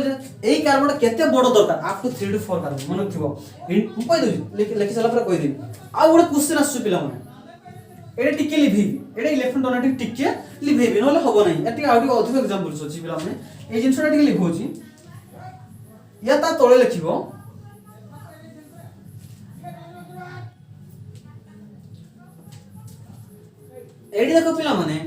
एई कार्बन केते बड़ दरकार अप टू 3 to 4 कार्बन मन थिबो इन कोइ दउ लिखि साला पर कोइ दे आ गोटे क्वेश्चन आसु पिला माने एडे टिके लिभेबी एडे इलेक्ट्रॉन डोनेटिव टिके लिभेबी नले हबो नै एटी आउडी अधिक एग्जांपल्स अछि पिला माने ए जिंसटा टिके लिखोछि या ता तळे लिखिबो एडी देखो पिला माने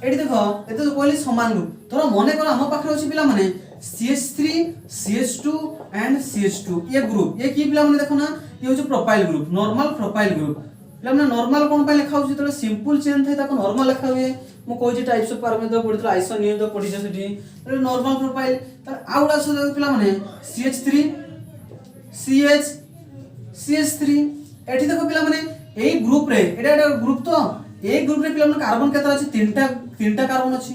एडी देखो एते तो कहली समान ग्रुप थोड़ा मने कर हम पाखरे अछि पिला माने CH3 CH2 एंड CH2 ये ग्रुप ये की पिला माने देखो ना ये होछ profile group normal profile group पिला माने नॉर्मल कोन पे लिखा होछि तो सिंपल चेन थे ताको नॉर्मल लिखा हुए मु कहै छी टाइप्स ऑफ पैरामीटर पढितला आइसो नियम तो पढि जसेठी तो नॉर्मल प्रोफाइल तर आउडा सो पिला माने CH3 CH CH3 एठी देखो पिला माने एई ग्रुप रे एटा ग्रुप तो ए ग्रुप रे पिला माने कार्बन केतरा अछि तीनटा कार्बन अछि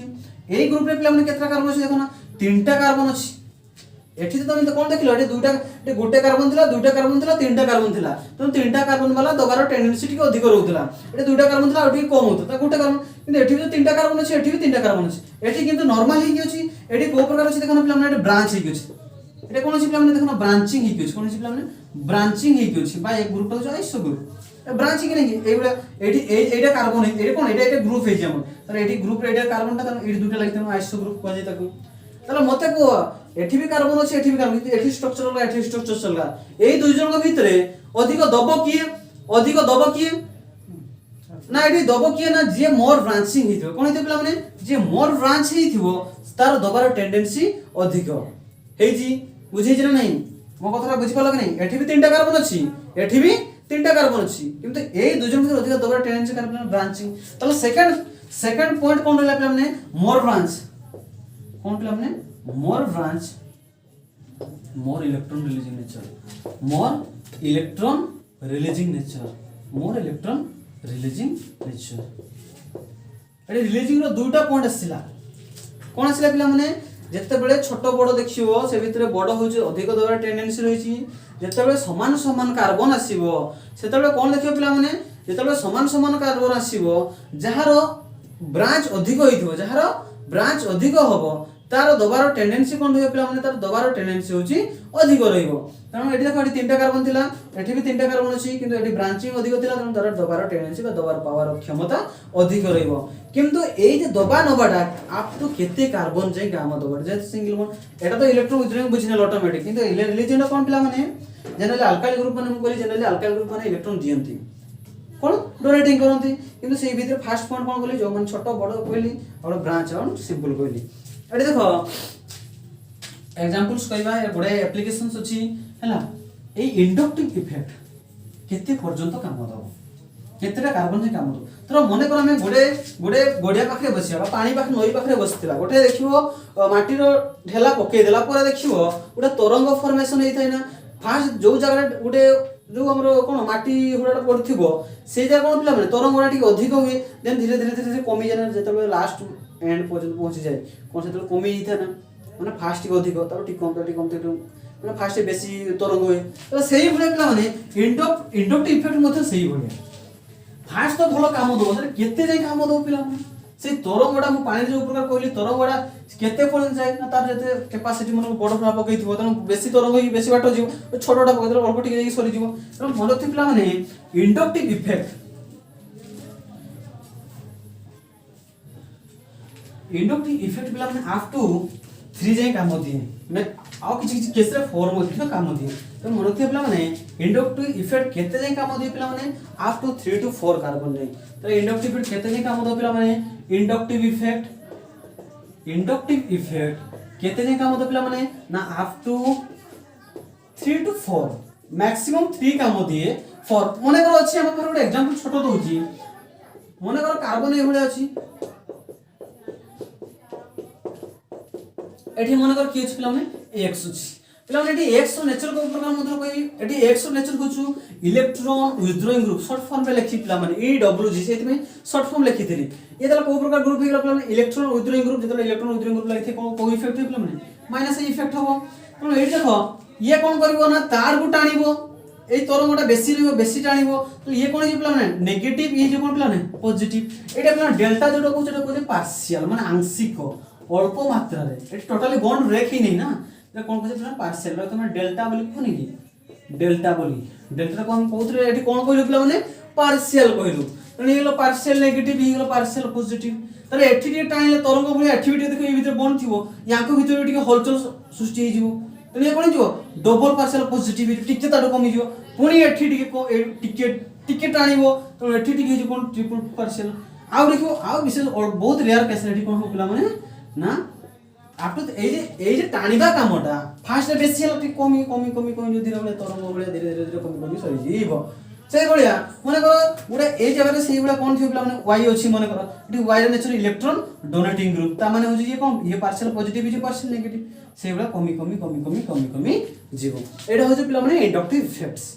ए ग्रुप रे पिला माने केतरा कार्बन अछि देखो ना तीनटा कार्बन अछि एठी तो तमे कोन देखिलो एठी दुटा ए गोटे कार्बन थिला दुटा कार्बन थिला तीनटा कार्बन थिला तो तीनटा कार्बन वाला दबार टेंडेंसी टिके अधिक रहउतला एठी दुटा कार्बन थिला एठी कम होत ता गोटे कार्बन किंतु एठी भी तो तीनटा कार्बन अछि एठी भी तीनटा कार्बन अछि एठी किंतु नॉर्मल ही अछि एठी को प्रकार अछि देखो ना पिला माने एठी ब्रांच ही अछि एठी कोन अछि पिला माने देखो ना ब्रांचिंग ही अछि कोन अछि पिला माने ब्रांचिंग ही अछि बा एक ग्रुप तो आइसो ग्रुप ब्रांच कि नहीं एगुला एटी एटा कार्बन है एटा कोन एटा ग्रुप है जेमन तर एटी ग्रुप रे एटा कार्बन ता एटी दुटा लागिते आइसो ग्रुप कहै ताकू तले मते को एठी भी कार्बन अछि एठी भी कार्बन एठी स्ट्रक्चर लगा एठी स्ट्रक्चर चलगा एई दुई जन के भितरे अधिक दब किए ना एठी दब किए ना जे मोर ब्रांचिंग हिथिबो कोन हिथिबो पिला माने जे मोर ब्रांच हिथिबो तार दबार टेंडेंसी अधिक हेई जी बुझै जे नहीं मो कथा बुझि पालो कि नहीं एठी भी तीनटा कार्बन अछि एठी भी तीनटा कार्बन अछि किंतु ए दुजन के अधिक दबार टेंडेंसी कार्बन ब्रांचिंग तले सेकंड पॉइंट कोन रहला पिला माने मोर ब्रांच कोन पिला माने more branch more electron releasing nature more electron releasing nature एडी रिलीजिंग रो दुटा पॉइंट आसिला कोन आसिला पिला माने जेते बेले छोट बड़ देखिबो से भितरे बड़ होची अधिक दबार टेंडेंसी रहिची जेते बेले समान समान कार्बन आसीबो सेते बेले कोन देखिबो पिला माने जेते बेले समान समान कार्बन आसीबो जहारो ब्रांच अधिक होइथो जहारो ब्रांच अधिक होबो तार दबार टेंडेंसी कोन होय पिला माने तार दबार टेंडेंसी होची अधिक रहिबो कारण एठी देखो एठी तीनटा कार्बन थिला एठी भी तीनटा कार्बन अछि किंतु एठी ब्रांचिंग अधिक थिला कारण तार दबार टेंडेंसी बा दबार पावर क्षमता अधिक रहिबो किंतु एई जे दबा नबाटा अप टू केते कार्बन जे गामा दबार जे सिंगल बॉन्ड एटा तो इलेक्ट्रॉन विथड्रॉइंग बुझिने ऑटोमेटिक किंतु रिलीजन कोन पिला माने जनरली अल्काइल ग्रुप माने बोली जनरली अल्काइल ग्रुप माने इलेक्ट्रॉन दियंती कोन डोनेटिंग करंती किंतु सेई भीतर फर्स्ट पॉइंट कोन बोली जो माने छोटो बड़ कहली और ब्रांच और सिंपल कहली एटी देखो एग्जांपल्स कहबा बडे एप्लीकेशंस अछि हला ए इंडक्टिव इफेक्ट केते पर्यंत काम दो केतेटा कार्बन जे काम दो तर मने कर हम गोडे गोडिया पाखरे बसिया पानी पाख नई पाखरे बसतिला गोटे देखिबो माटी रो ढेला पके देला पर देखिबो गोटे तरंग फॉर्मेशन हेइ थाइना फास्ट जो जगह गोटे जो हमरो कोन माटी हुडाटा पड़थिबो से जगह कोन पिला माने तरंग गोडा टिक अधिक हुए देन धीरे धीरे कमी जाना जेतबे लास्ट एंड पर्यंत पहुंची जाए कोन सेतबे कमी हिथा ना माने फास्ट टिक अधिक तार टिक कम माने फास्ट बेसी तरंग हुए तो सेही भले पिला माने इंडक्टिव इफेक्ट मथे सेही भले फास्ट तो भलो काम दो सर केते जाय काम दो पिला माने से तरंगडा मु पानी जो प्रकार कहली तरंगडा केते पर्यंत जाय ना तार जते कैपेसिटी मन बड़ प्रभाव पकैथिबो तन बेसी तरंग ही बेसी बाटो जीव छोटोटा पकैदल अल्प टिक जाई सरी जीव तन मन थिपला माने इंडक्टिव इफेक्ट पिला माने अप टू 3 जाय काम दिए मैं आउ किछि केस रे 4 मध्ये काम दिए तो मन थिपला माने इंडक्टिव इफेक्ट केते जाय काम दिए पिला माने अप टू 3 to 4 कार्बन जाय तो इंडक्टिव इफेक्ट केते जाय काम दो पिला माने इंडक्टिव इफेक्ट केते जाय काम दो पिला माने ना अप टू 3 to 4 मैक्सिमम 3 काम दिए 4 मने कर अछि हम पर एग्जांपल छोटो दोची मने कर कार्बन ए भले अछि एठी मन कर की अछि पिला माने x अछि पिला माने एठी x नेचर को प्रकार मतलब कोई एठी x नेचर कोछु electron withdrawing group short form में लिखि पिला माने EWG सेति में शॉर्ट फॉर्म लिखिथिली ये तला को प्रकार ग्रुप हिला पिला माने इलेक्ट्रॉन विथड्रॉइंग ग्रुप जेतला इलेक्ट्रॉन विथड्रॉइंग ग्रुप लागिथे को इफेक्ट पिला माने माइनस इफेक्ट हबो तो एठी देखो ये कोन करबो ना तार को टाणीबो এই তরঙ্গটা বেশি রইব বেশি টাণিব তো ইয়ে কোন যে প্লান নেগেটিভ এই যে কোন প্লান পজিটিভ এটা প্লান ডেল্টা যেটা কোন যেটা কোন পার্शियल মানে আংশিক अल्प मात्रा रे एटी टोटली बॉन्ड ब्रेक ही नहीं ना तो कोन कहै पिला पार्शियल रे तुम डेल्टा बोली कोनी की डेल्टा बोली डेल्टा को हम कहउतरे एटी कोन कहलु पिला माने पार्शियल कहलु तनी हेलो पार्शियल नेगेटिव ही हेलो पार्शियल पॉजिटिव तरे एठी के टाइम तरंग भली एक्टिविटी देखो ए भीतर बॉन्ड थिवो याको भीतर टिके हलचल सृष्टि हे जिवो तनी कोन जिवो डबल पार्शियल पॉजिटिविटी टिके ताडो कमी जिवो पुनी एठी टिके टिके टाणीबो तो एठी टिके जे कोन ट्रिपल पार्शियल आ देखो आ विशेष बहुत रेयर केस एठी कोन हो पिला माने ना आपटू ए जे टाणीबा कामटा फास्ट बेसी हला टिके कमी कमी कमी कमी जो धीरे बळे तरंग बळे धीरे धीरे कमी कमी सरी जीवो से बळिया माने को गुडे ए जगह रे सेही बळे कोन थियो पिला माने y अछि माने करो इटी y रे नेचर इलेक्ट्रॉन डोनेटिंग ग्रुप ता माने होजी ये कोन ये पार्शियल पॉजिटिव ये पार्शियल नेगेटिव से बळे कमी कमी कमी कमी कमी कमी जीवो एटा होजी पिला माने इंडक्टिव इफेक्ट्स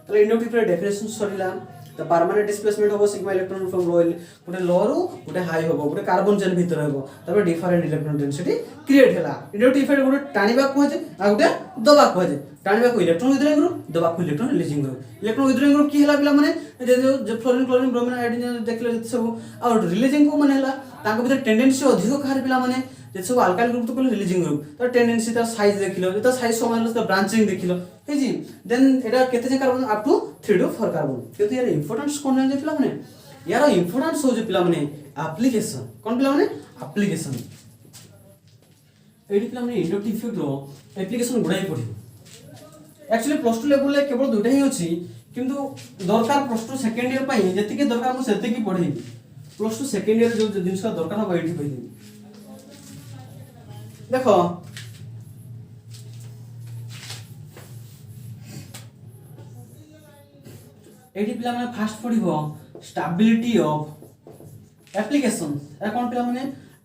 तो इंडक्टिव रे डेफिनेशन सरिला तो परमानेंट डिस्प्लेसमेंट होबो सिग्मा इलेक्ट्रॉन फ्रॉम लो गुटे लो रु गुटे हाई होबो गुटे कार्बन चेन भीतर होबो तबे डिफरेंट इलेक्ट्रॉन डेंसिटी क्रिएट होला इंडक्टिव इफेक्ट गुटे टाणीबा को जे आ गुटे दबा को जे टाणीबा को इलेक्ट्रॉन विथड्रॉइंग ग्रुप दबा को electron releasing group electron withdrawing group की हला पिला माने जे फ्लोरीन क्लोरीन ब्रोमीन आयोडीन देखले जत सब आ रिलीजिंग को माने हला ताको भीतर टेंडेंसी अधिक खार पिला माने जे सब अल्काइल ग्रुप तो कहले रिलीजिंग ग्रुप तो टेंडेंसी तो साइज देखिलो तो साइज समान तो ब्रांचिंग देखिलो हे जी देन एटा केते जे carbon up to 3 to 4 carbon केते यार इंपोर्टेंस कोन जे पिला माने यार इंपोर्टेंस हो जे पिला माने एप्लीकेशन कोन पिला माने एप्लीकेशन एडी पिला माने इंडक्टिव इफेक्ट रो एप्लीकेशन गुडाई पढियो एक्चुअली प्लस 2 लेवल ले केवल दुटा ही अछि किंतु दरकार प्लस 2 सेकंड ईयर पई जति के दरकार मु सेति की पढी प्लस 2 सेकंड ईयर जो जिंस का दरकार हो एडी पई देखो एडी पिला माने फास्ट पढिबो स्टेबिलिटी ऑफ एप्लीकेशन ए कोन पिला माने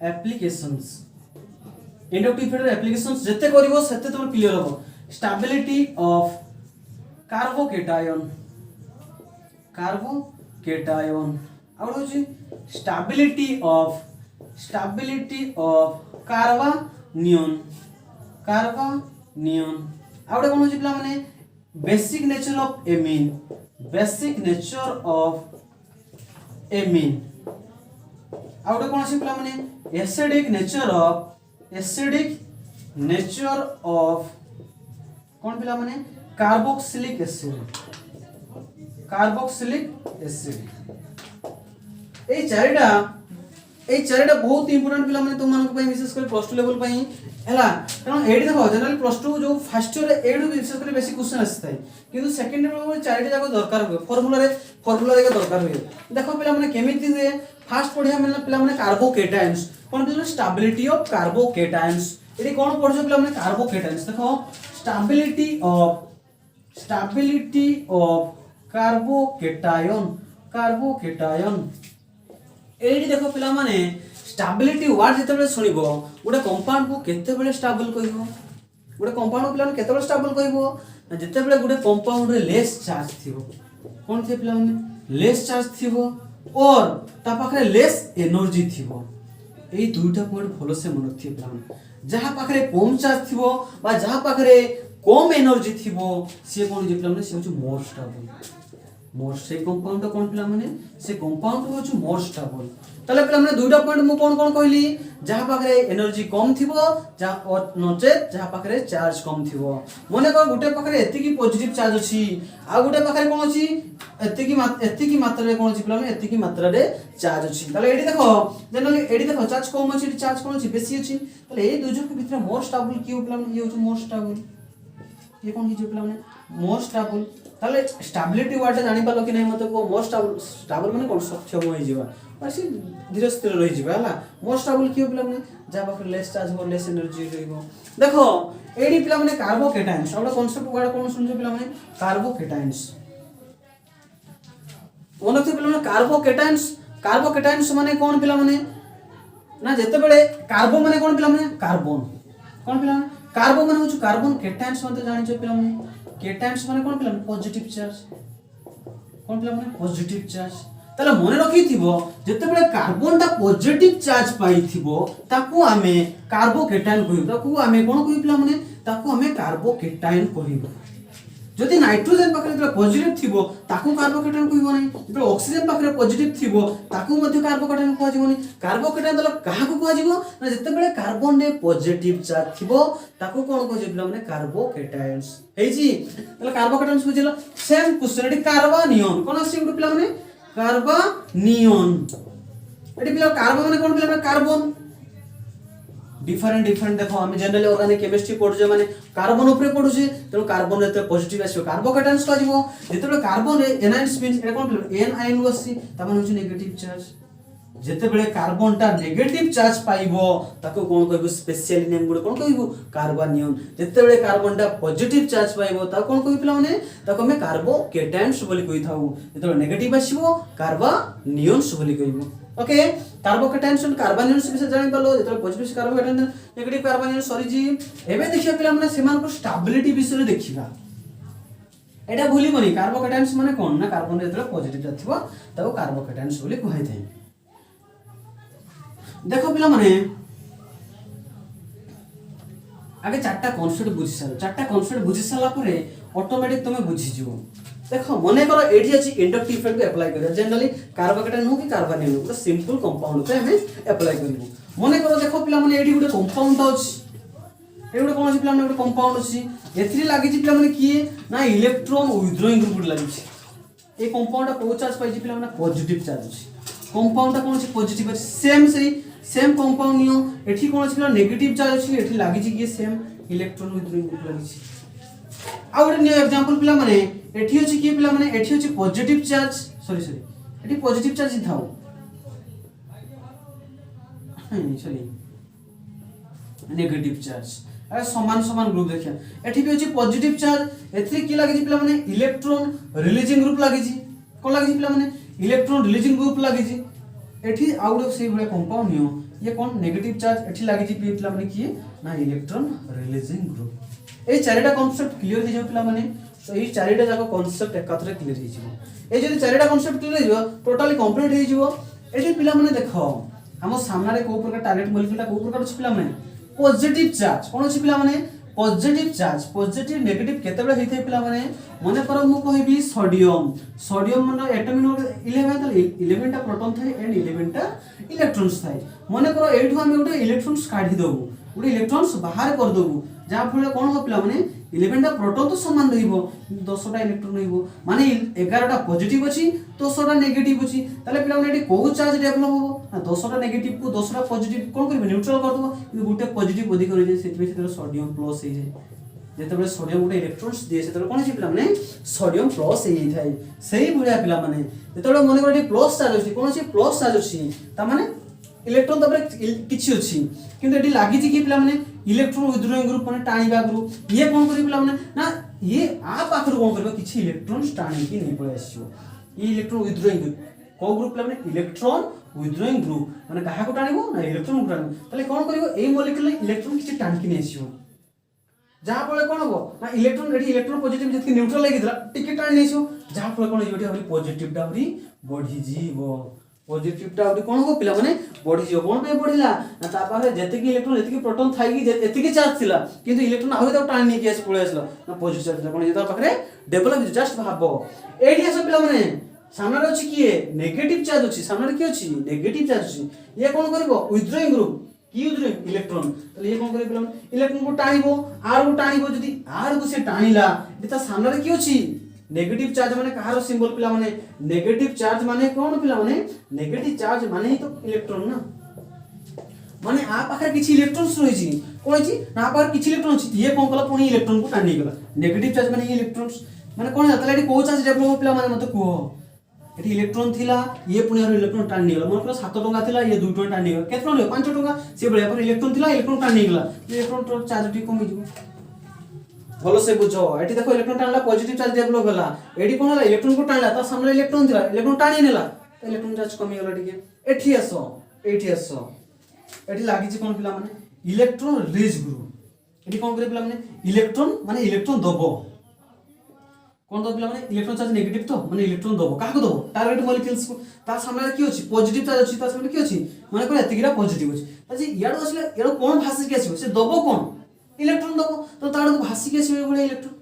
एप्लीकेशंस इंडक्टिव इफेक्ट एप्लीकेशंस जते करिवो सेते तुम क्लियर हो स्टेबिलिटी ऑफ कार्बोकेटायन और होची स्टेबिलिटी ऑफ कार्बानियन आउडे कोन होची पिला माने बेसिक नेचर ऑफ एमीन आउडे कोन होची पिला माने एसिडिक नेचर ऑफ कोन पिला माने कार्बोक्सिलिक एसिड ए चारिटा बहुत इंपोर्टेंट पिला माने तुम मानक पई विशेष कर प्लस 2 लेवल पई हला कारण एडी देखो जनरल प्लस 2 जो फर्स्ट ईयर एडू विशेष कर बेसी क्वेश्चन आस्ताय किंतु सेकंड ईयर में चारिटा जाको दरकार हो फार्मूला रे दरकार हो देखो पिला माने केमिति हुए फास्ट पढिया माने पिला माने कार्बोकेटायंस कोन पिला स्टेबिलिटी ऑफ कार्बोकेटायंस एडी कोन पढजो पिला माने कार्बोकेटायंस देखो स्टेबिलिटी ऑफ कार्बोकेटायन एडी देखो पिला माने स्टेबिलिटी वर्ड जते बेले सुनिबो गोटे कंपाउंड को केते बेले स्टेबल कहबो गोटे कंपाउंड को पिला माने केते बेले स्टेबल कहबो जते बेले गोटे कंपाउंड रे लेस चार्ज थिबो कोन थे पिला माने लेस चार्ज थिबो और ता पाखरे लेस एनर्जी थिबो एई दुईटा पॉइंट भलो से मन रखिए पिला माने जहा पाखरे कम चार्ज थिबो बा जहा पाखरे कम एनर्जी थिबो से कोन जे पिला माने से होछु मोर स्टेबल मोर से कंपाउंड कोन पिला माने से कंपाउंड होछु मोर स्टेबल तले पिला माने दुईटा पॉइंट मु कोन कोन कहली जहा पाखरे एनर्जी कम थिबो जहा और नचे जहा पाखरे चार्ज कम थिबो मने को गुटे पाखरे एति की पॉजिटिव चार्ज अछि आ गुटे पाखरे कोन अछि एति की मात्रा रे कोन अछि पिला माने एति की मात्रा रे चार्ज अछि तले एडी देखो जनरली एडी देखो चार्ज कम अछि चार्ज कोन अछि बेसी अछि तले ए दुजो के भीतर मोर स्टेबल की हो पिला माने ये होछु मोर स्टेबल ये कोन हिजो पिला माने मोर स्टेबल ताले स्टेबिलिटी वर्ड जानि पालो कि नै मते को मोर स्टेबल माने कोन सक्षम होई जिबा बसी धीरे स्थिर रही जिबा हला मोर स्टेबल कि पिला माने जा पाखर लेस चार्ज हो लेस एनर्जी रहइबो देखो एडी पिला माने कार्बोकेटायंस हमरा कांसेप्ट वर्ड कोन सुनजो पिला माने कार्बोकेटायंस ओनते पिला माने कार्बोकेटायंस माने कोन पिला माने ना जते बेले कार्बो माने कोन पिला माने कार्बन कोन पिला कार्बो माने होछु कार्बन केटायंस मते जानि छ पिला माने केटायंस माने कोन पिला पॉजिटिव चार्ज कोन पिला माने पॉजिटिव चार्ज ताले मने रखि थिबो जते बेले कार्बन ता पॉजिटिव चार्ज पाई थिबो ताकू आमे कार्बोकेटायन कहिबो ताकू आमे कोन कहि पिला माने ताकू आमे कार्बोकेटायन कहिबो जदि नाइट्रोजन पाखरे जेतले पॉजिटिव थिबो ताकू कार्बोकेटायन कहबो नै, जेतले ऑक्सीजन पाखरे पॉजिटिव थिबो ताकू मध्ये कार्बोकेटायन कहबो नै। कार्बोकेटायन दल काहाकू कहबो ना जेतेबेले कार्बन रे पॉजिटिव चार्ज थिबो ताकू कोन कहबो पिला माने कार्बोकेटायन्स हेजी। तले कार्बोकेटायन्स बुझिलो सेम क्वेश्चन एटी कार्बानियन कोन आसी पिला माने कार्बानियन। एटी पिला कार्बन माने कोन पिला माने कार्बन डिफरेंट डिफरेंट देखो हम जनरली ऑर्गेनिक केमिस्ट्री पढु माने कार्बन ऊपर पढु छी त कार्बन रे पॉजिटिव आसीबो कार्बोकेटायन्स का जीवो जेतेबे कार्बन रे एनायन्स means Etah cone an ion आसी त माने होची नेगेटिव चार्ज। जेतेबेले कार्बन ता नेगेटिव चार्ज पाइबो ताको कोन कहबो स्पेशल नेम गुड कोन कहबो कार्बानियन। जेतेबेले कार्बन ता पॉजिटिव चार्ज पाइबो ता कोन कहबो पिला माने ताको हम कार्बोकेटायन्स बोली कहि थाउ। जेतेबेले नेगेटिव आसीबो कार्बानियन्स बोली कहबो। ओके कार्बोकेटायन्स एंड कार्बानियन्स विषय जानि पालो। जेतेबेले पॉजिटिव कार्बोकेटायन नेगेटिव कार्बानियन सॉरी जी एबे देखिया पिला माने सेमान को स्टेबिलिटी विषय देखिबा। एटा भूलिबोनी कार्बोकेटायन्स माने कोन ना कार्बन रे जेतेबेले पॉजिटिव थिबो ताको कार्बोकेटायन्स बोली कहै थाए। देखो पिला माने आगे चारटा कॉन्सेप्ट बुझी सारो चारटा कॉन्सेप्ट बुझी साला परे ऑटोमेटिक तमे बुझी जिवो। देखो मने करो एठी अछि इंडक्टिव इफेक्ट को अप्लाई करिया जनरली कार्बोकेटायन हो कि कार्बानियन हो सिंपल कंपाउंड पे हमें अप्लाई करिवो। मने करो देखो पिला माने एठी गुटे कंपाउंड अछि ए गुटे कोन अछि पिला माने गुटे कंपाउंड अछि एथि लागि छि पिला माने किए ना इलेक्ट्रॉन विथड्रॉइंग ग्रुप लागि छि। ए कंपाउंड को चार्ज पाइ छि पिला माने पॉजिटिव चार्ज अछि। कंपाउंड कोन अछि पॉजिटिव अछि सेम कंपाउंड नियो एठी कोन अछि पिला नेगेटिव चार्ज अछि एठी लागि छि कि सेम इलेक्ट्रॉन विथड्रॉइंग ग्रुप लागि छि। आ गुटे नियो एग्जांपल पिला माने एठी अछि कि पिला माने एठी अछि पॉजिटिव चार्ज सॉरी एठी पॉजिटिव चार्ज थाउ सॉरी नेगेटिव चार्ज अरे समान समान ग्रुप देखिया एठी भी अछि पॉजिटिव चार्ज एथि की लागि छि पिला माने इलेक्ट्रॉन रिलीजिंग ग्रुप लागि छि कोन लागि छि पिला माने इलेक्ट्रॉन रिलीजिंग ग्रुप लागि छि। एठी आउट ऑफ सेही बळे कंपाउंड नियो ये कोन नेगेटिव चार्ज एठी लागि छि पिला माने की ना इलेक्ट्रॉन रिलीजिंग ग्रुप। ए चारिटा कांसेप्ट क्लियर हे जो पिला माने तो ये चारिटा जाको कांसेप्ट एकाथरे क्लियर हे जिवो। ए जदि चारिटा कांसेप्ट क्लियर हे जिवो टोटली कंप्लीट हे जिवो। एठी पिला माने देखो हम सामना रे को प्रकार टारगेट मॉलिक्यूल को प्रकार छ पिला माने पॉजिटिव चार्ज कोन छ पिला माने पॉजिटिव चार्ज पॉजिटिव नेगेटिव केतेबेले हेथे पिला माने मने पर मु कहबी सोडियम सोडियम माने एटॉमिक नंबर 11 ताले 11 टा प्रोटॉन थाए एंड 11 टा इलेक्ट्रॉन्स थाए। मने करो एठू हम गोटे इलेक्ट्रॉन्स काढी दबु गोटे इलेक्ट्रॉन्स बाहर कर दबु जा फले कोन हो पिला माने 11 टा प्रोटॉन तो समान रहिबो 10 टा इलेक्ट्रॉन रहिबो माने 11 टा पॉजिटिव अछि 10 टा नेगेटिव अछि ताले पिला माने एठी को चार्ज डेवलप होबो ना 10 टा नेगेटिव को 10 टा पॉजिटिव कोन करबे न्यूट्रल कर दबो कि गुटे पॉजिटिव अधिक रहि जाय सेति सेते सोडियम प्लस हे जाय। जेतेबे सोडियम गुटे इलेक्ट्रॉन्स दिए सेते कोन छि पिला माने सोडियम प्लस हे थाय सेही भलिया पिला माने जेतेबे मने कोठी प्लस चार्ज अछि कोन छि प्लस चार्ज अछि ता माने इलेक्ट्रॉन तबरे किछि अछि किंतु एठी लागि छि कि पिला माने इलेक्ट्रॉन विथड्रॉइंग ग्रुप माने टाणीबा ग्रुप ये कोन करि पिला माने ना ये आ पाखर कोन करबो किछि इलेक्ट्रॉन्स टाणी कि नै पळे आसियो ये इलेक्ट्रॉन विथड्रॉइंग ग्रुप को ग्रुप पिला माने इलेक्ट्रॉन विथड्रॉइंग ग्रुप माने काहा को टाणीबो ना इलेक्ट्रॉन को टाणीबो तले कोन करिवो ए मॉलिक्यूल इलेक्ट्रॉन किछि टाणी कि नै आसियो जहा फळे कोन हो ना इलेक्ट्रॉन एठी इलेक्ट्रॉन पॉजिटिव जति न्यूट्रल लागिदला टिके टाणी नै आसियो जहा फळे कोन जेठी हबी पॉजिटिव टा हबी बढ़ी जीवो पॉजिटिव टा हबी कोन हो पिला माने बढ़ी जीवो कोन पे बढ़िला ना ता पारे जति इलेक्ट्रॉन जति प्रोटॉन थाई कि जति चार्ज थिला किंतु इलेक्ट्रॉन आहुरी तो टाणी नै कि आसी पळे आसलो ना पॉजिटिव चार्ज कोन जेता पाखरे डेवलप जस्ट भाबो एठी आसो पिला माने सामने अछि किए नेगेटिव चार्ज अछि सामने कि अछि नेगेटिव चार्ज अछि ये कोन करबो विथड्रॉइंग ग्रुप की विथड्रॉइंग इलेक्ट्रॉन तले ये कोन करबो इलेक्ट्रॉन को टाणीबो आर को टाणीबो जदी आर को से टाणीला एता सामने कि अछि नेगेटिव चार्ज माने कहार सिंबल पिला माने नेगेटिव चार्ज माने कोन पिला माने नेगेटिव चार्ज माने ही तो इलेक्ट्रॉन ना माने आ पाखर किछि इलेक्ट्रॉन्स रहि छि कोन छि ना पाखर किछि इलेक्ट्रॉन छि ये कोन कला पुनी इलेक्ट्रॉन को टाणी गेला नेगेटिव चार्ज माने ये इलेक्ट्रॉन्स माने कोन तले एटी को चार्ज डेवलप पिला माने मते को एटी इलेक्ट्रॉन थिला ये पुनी आरो इलेक्ट्रॉन टाणी गेला मन 7 टका थिला ये 2 टका टाणी गेला केतना रे 5 टका से बळे पर इलेक्ट्रॉन थिला इलेक्ट्रॉन टाणी गेला इलेक्ट्रॉन चार्ज टी कमी जिवो भलो से बुझो एटी देखो इलेक्ट्रॉन टाणला पॉजिटिव चार्ज डेवलप होला एटी कोन होला इलेक्ट्रॉन को टाणला ता सामने इलेक्ट्रॉन थिला इलेक्ट्रॉन टाणी नेला तो इलेक्ट्रॉन चार्ज कमी गेला टिके एठी आसो एठी लागि छि कोन पिला माने इलेक्ट्रॉन रिलीज ग्रुप एठी कोन करे पिला माने इलेक्ट्रॉन दबो कोन दबो पिला माने इलेक्ट्रॉन चार्ज नेगेटिव तो माने इलेक्ट्रॉन दबो काको दबो टारगेट मॉलिक्यूल्स को ता सामने कि अछि पॉजिटिव चार्ज अछि ता सामने कि अछि माने कोन एतिकिरा पॉजिटिव अछि अछि याडो असले याडो कोन भासी के आछिबो से दबो कोन इलेक्ट्रॉन दबो तो ताडो भासी के आछिबो बळे इलेक्ट्रॉन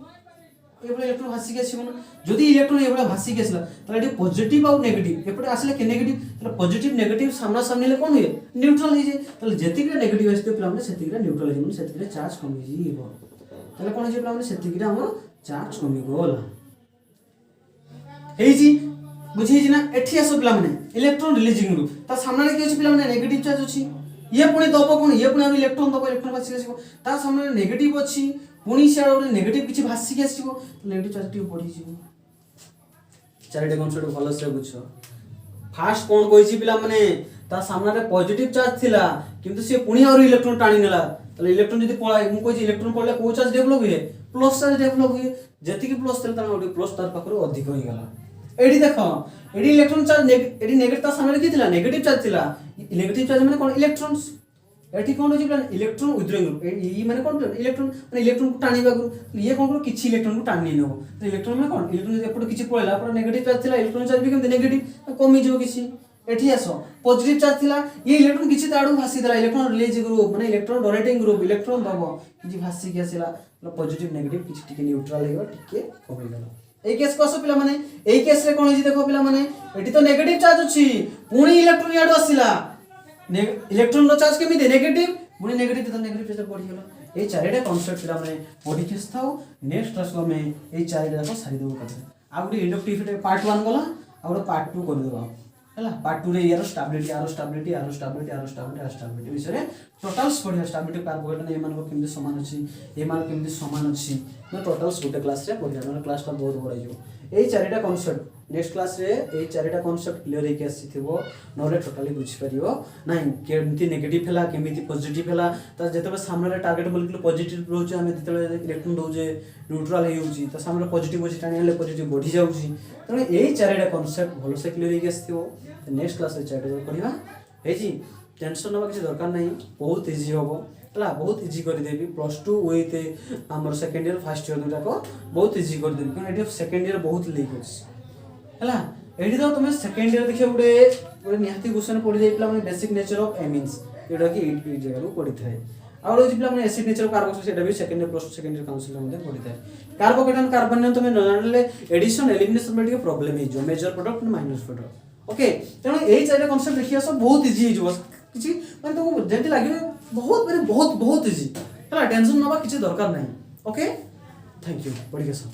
एबळे इलेक्ट्रॉन भासिक आसीबो ना जदि इलेक्ट्रॉन एबळे भासिक आसला ताले एटी पॉजिटिव और नेगेटिव एपटे आसले के नेगेटिव ताले पॉजिटिव नेगेटिव सामना सामने ले कोन होय न्यूट्रल हो जाय ताले जेतिके नेगेटिव आसते पिला माने सेतिके न्यूट्रल हो जाय सेतिके चार्ज कमी जीवो ताले कोन हो पिला माने सेतिके हमर चार्ज कमी गोला हे जी बुझी जी ना एठी आसो पिला माने इलेक्ट्रॉन रिलीजिंग ग्रुप ता सामने के अछि पिला माने नेगेटिव चार्ज अछि ये पुणी दब कोन ये पुणी हम इलेक्ट्रॉन दब इलेक्ट्रॉन भासिक आसीबो ता सामने नेगेटिव अछि पुणी सियाड ओने नेगेटिव किछि भासिक आसीबो नेगेटिव चार्ज टी बढ़ी जीवो चारिटे कॉन्सेप्ट भलो से बुझो फास्ट कोन कहि छी पिला माने ता सामने रे पॉजिटिव चार्ज थिला किंतु से पुणी और इलेक्ट्रॉन टाणी नेला तले इलेक्ट्रॉन जदी पळाय मु कहि छी इलेक्ट्रॉन पळले को चार्ज डेवलप हुए प्लस चार्ज डेवलप हुए जेति कि प्लस थिला ता ओडी प्लस तार पाखरो अधिक होई गेला एडी देखो एडी इलेक्ट्रॉन चार्ज एडी नेगेटिव ता सामने कि थिला नेगेटिव चार्ज थिला नेगेटिव चार्ज माने कोन इलेक्ट्रॉन्स एठी कोन होची प्लान इलेक्ट्रॉन विथड्रॉइंग ग्रुप ई माने कोन इलेक्ट्रॉन माने इलेक्ट्रॉन को टाणी बागु ये कोन को किछि इलेक्ट्रॉन को टाणी नेबो तो इलेक्ट्रॉन माने कोन इलेक्ट्रॉन जदि एपड किछि पळला पर नेगेटिव चार्ज थिला इलेक्ट्रॉन चार्ज भी केम नेगेटिव कमी जो किछि एठी आसो पॉजिटिव चार्ज थिला ये इलेक्ट्रॉन किछि ताडू भासी देला इलेक्ट्रॉन रिलीज ग्रुप माने इलेक्ट्रॉन डोनेटिंग ग्रुप इलेक्ट्रॉन दबो किछि भासी के आसीला पॉजिटिव नेगेटिव किछि टिके न्यूट्रल हेबो टिके कमी गेला ए केस को आसो पिला माने ए केस रे कोन होई देखो पिला माने एठी तो नेगेटिव चार्ज अछि पुणी इलेक्ट्रॉन याडू आसीला इलेक्ट्रॉन रो चार्ज केमि दे नेगेटिव पुणी नेगेटिव तो नेगेटिव चार्ज बढ़ी गेला ए चारिटा कांसेप्ट पिला माने पढि केस्थाओ नेक्स्ट क्लास में ए चारिटा को सारी देबो करते आ गुडी इंडक्टिविटी पार्ट 1 गला आ गुडी पार्ट 2 कर देबो हला पार्ट 2 रे यार स्टेबिलिटी आरो स्टेबिलिटी आरो स्टेबिलिटी आरो स्टेबिलिटी आरो स्टेबिलिटी विषय टोटल्स पढिया स्टेबिलिटी कार्बोहाइड्रेट ए मान को केमि समान अछि ए मान केमि समान अछि न टोटल्स गुटे क्लास रे पढिया न क्लास ता बहुत बडा जो ए चारिटा कांसेप्ट नेक्स्ट क्लास रे ए चारिटा कांसेप्ट क्लियर हे के आसीथिबो नोले टोटली बुझि परियो नाही केमति नेगेटिव हैला केमति पॉजिटिव हैला त जेतबे सामने रे टारगेट मॉलिक्यूल पॉजिटिव रहउछ हमें जेतबे इलेक्ट्रॉन दउजे न्यूट्रल हे होउची त सामने पॉजिटिव होची टाणी हले पॉजिटिव बढ़ी जाउची तने ए चारिटा कांसेप्ट भलो से क्लियर हे के आसीथिबो नेक्स्ट क्लास रे चारिटा पढिबा हे जी टेंशन नबा किछ दरकार नाही बहुत इजी होबो हला बहुत इजी कर देबी +2 विथ हमर सेकंड ईयर फर्स्ट ईयर दुटा को बहुत इजी कर देबी कारण एटी सेकंड ईयर बहुत लीक होछ हला एटी तो तुम सेकंड ईयर देखियो गुटे निहाती क्वेश्चन पढि जाइपला माने बेसिक नेचर ऑफ एमिन्स एटा कि 8 जगह रो पढि थाए आ रो जिपला माने एसिड नेचर ऑफ कार्बोक्सिल सेटा भी second year +2 second year council मध्ये पढि थाए कार्बोकेटन कार्बन तुम जानले एडिशन एलिमिनेशन मध्ये प्रॉब्लम हे जो major product minus product okay तेनो एई चाइरे कांसेप्ट देखिया सब बहुत इजी हे जो किछि माने तुमको जेंति लागिबे बहुत इजी हला टेंशन नबा किछि दरकार नाही ओके थैंक यू पढि के सब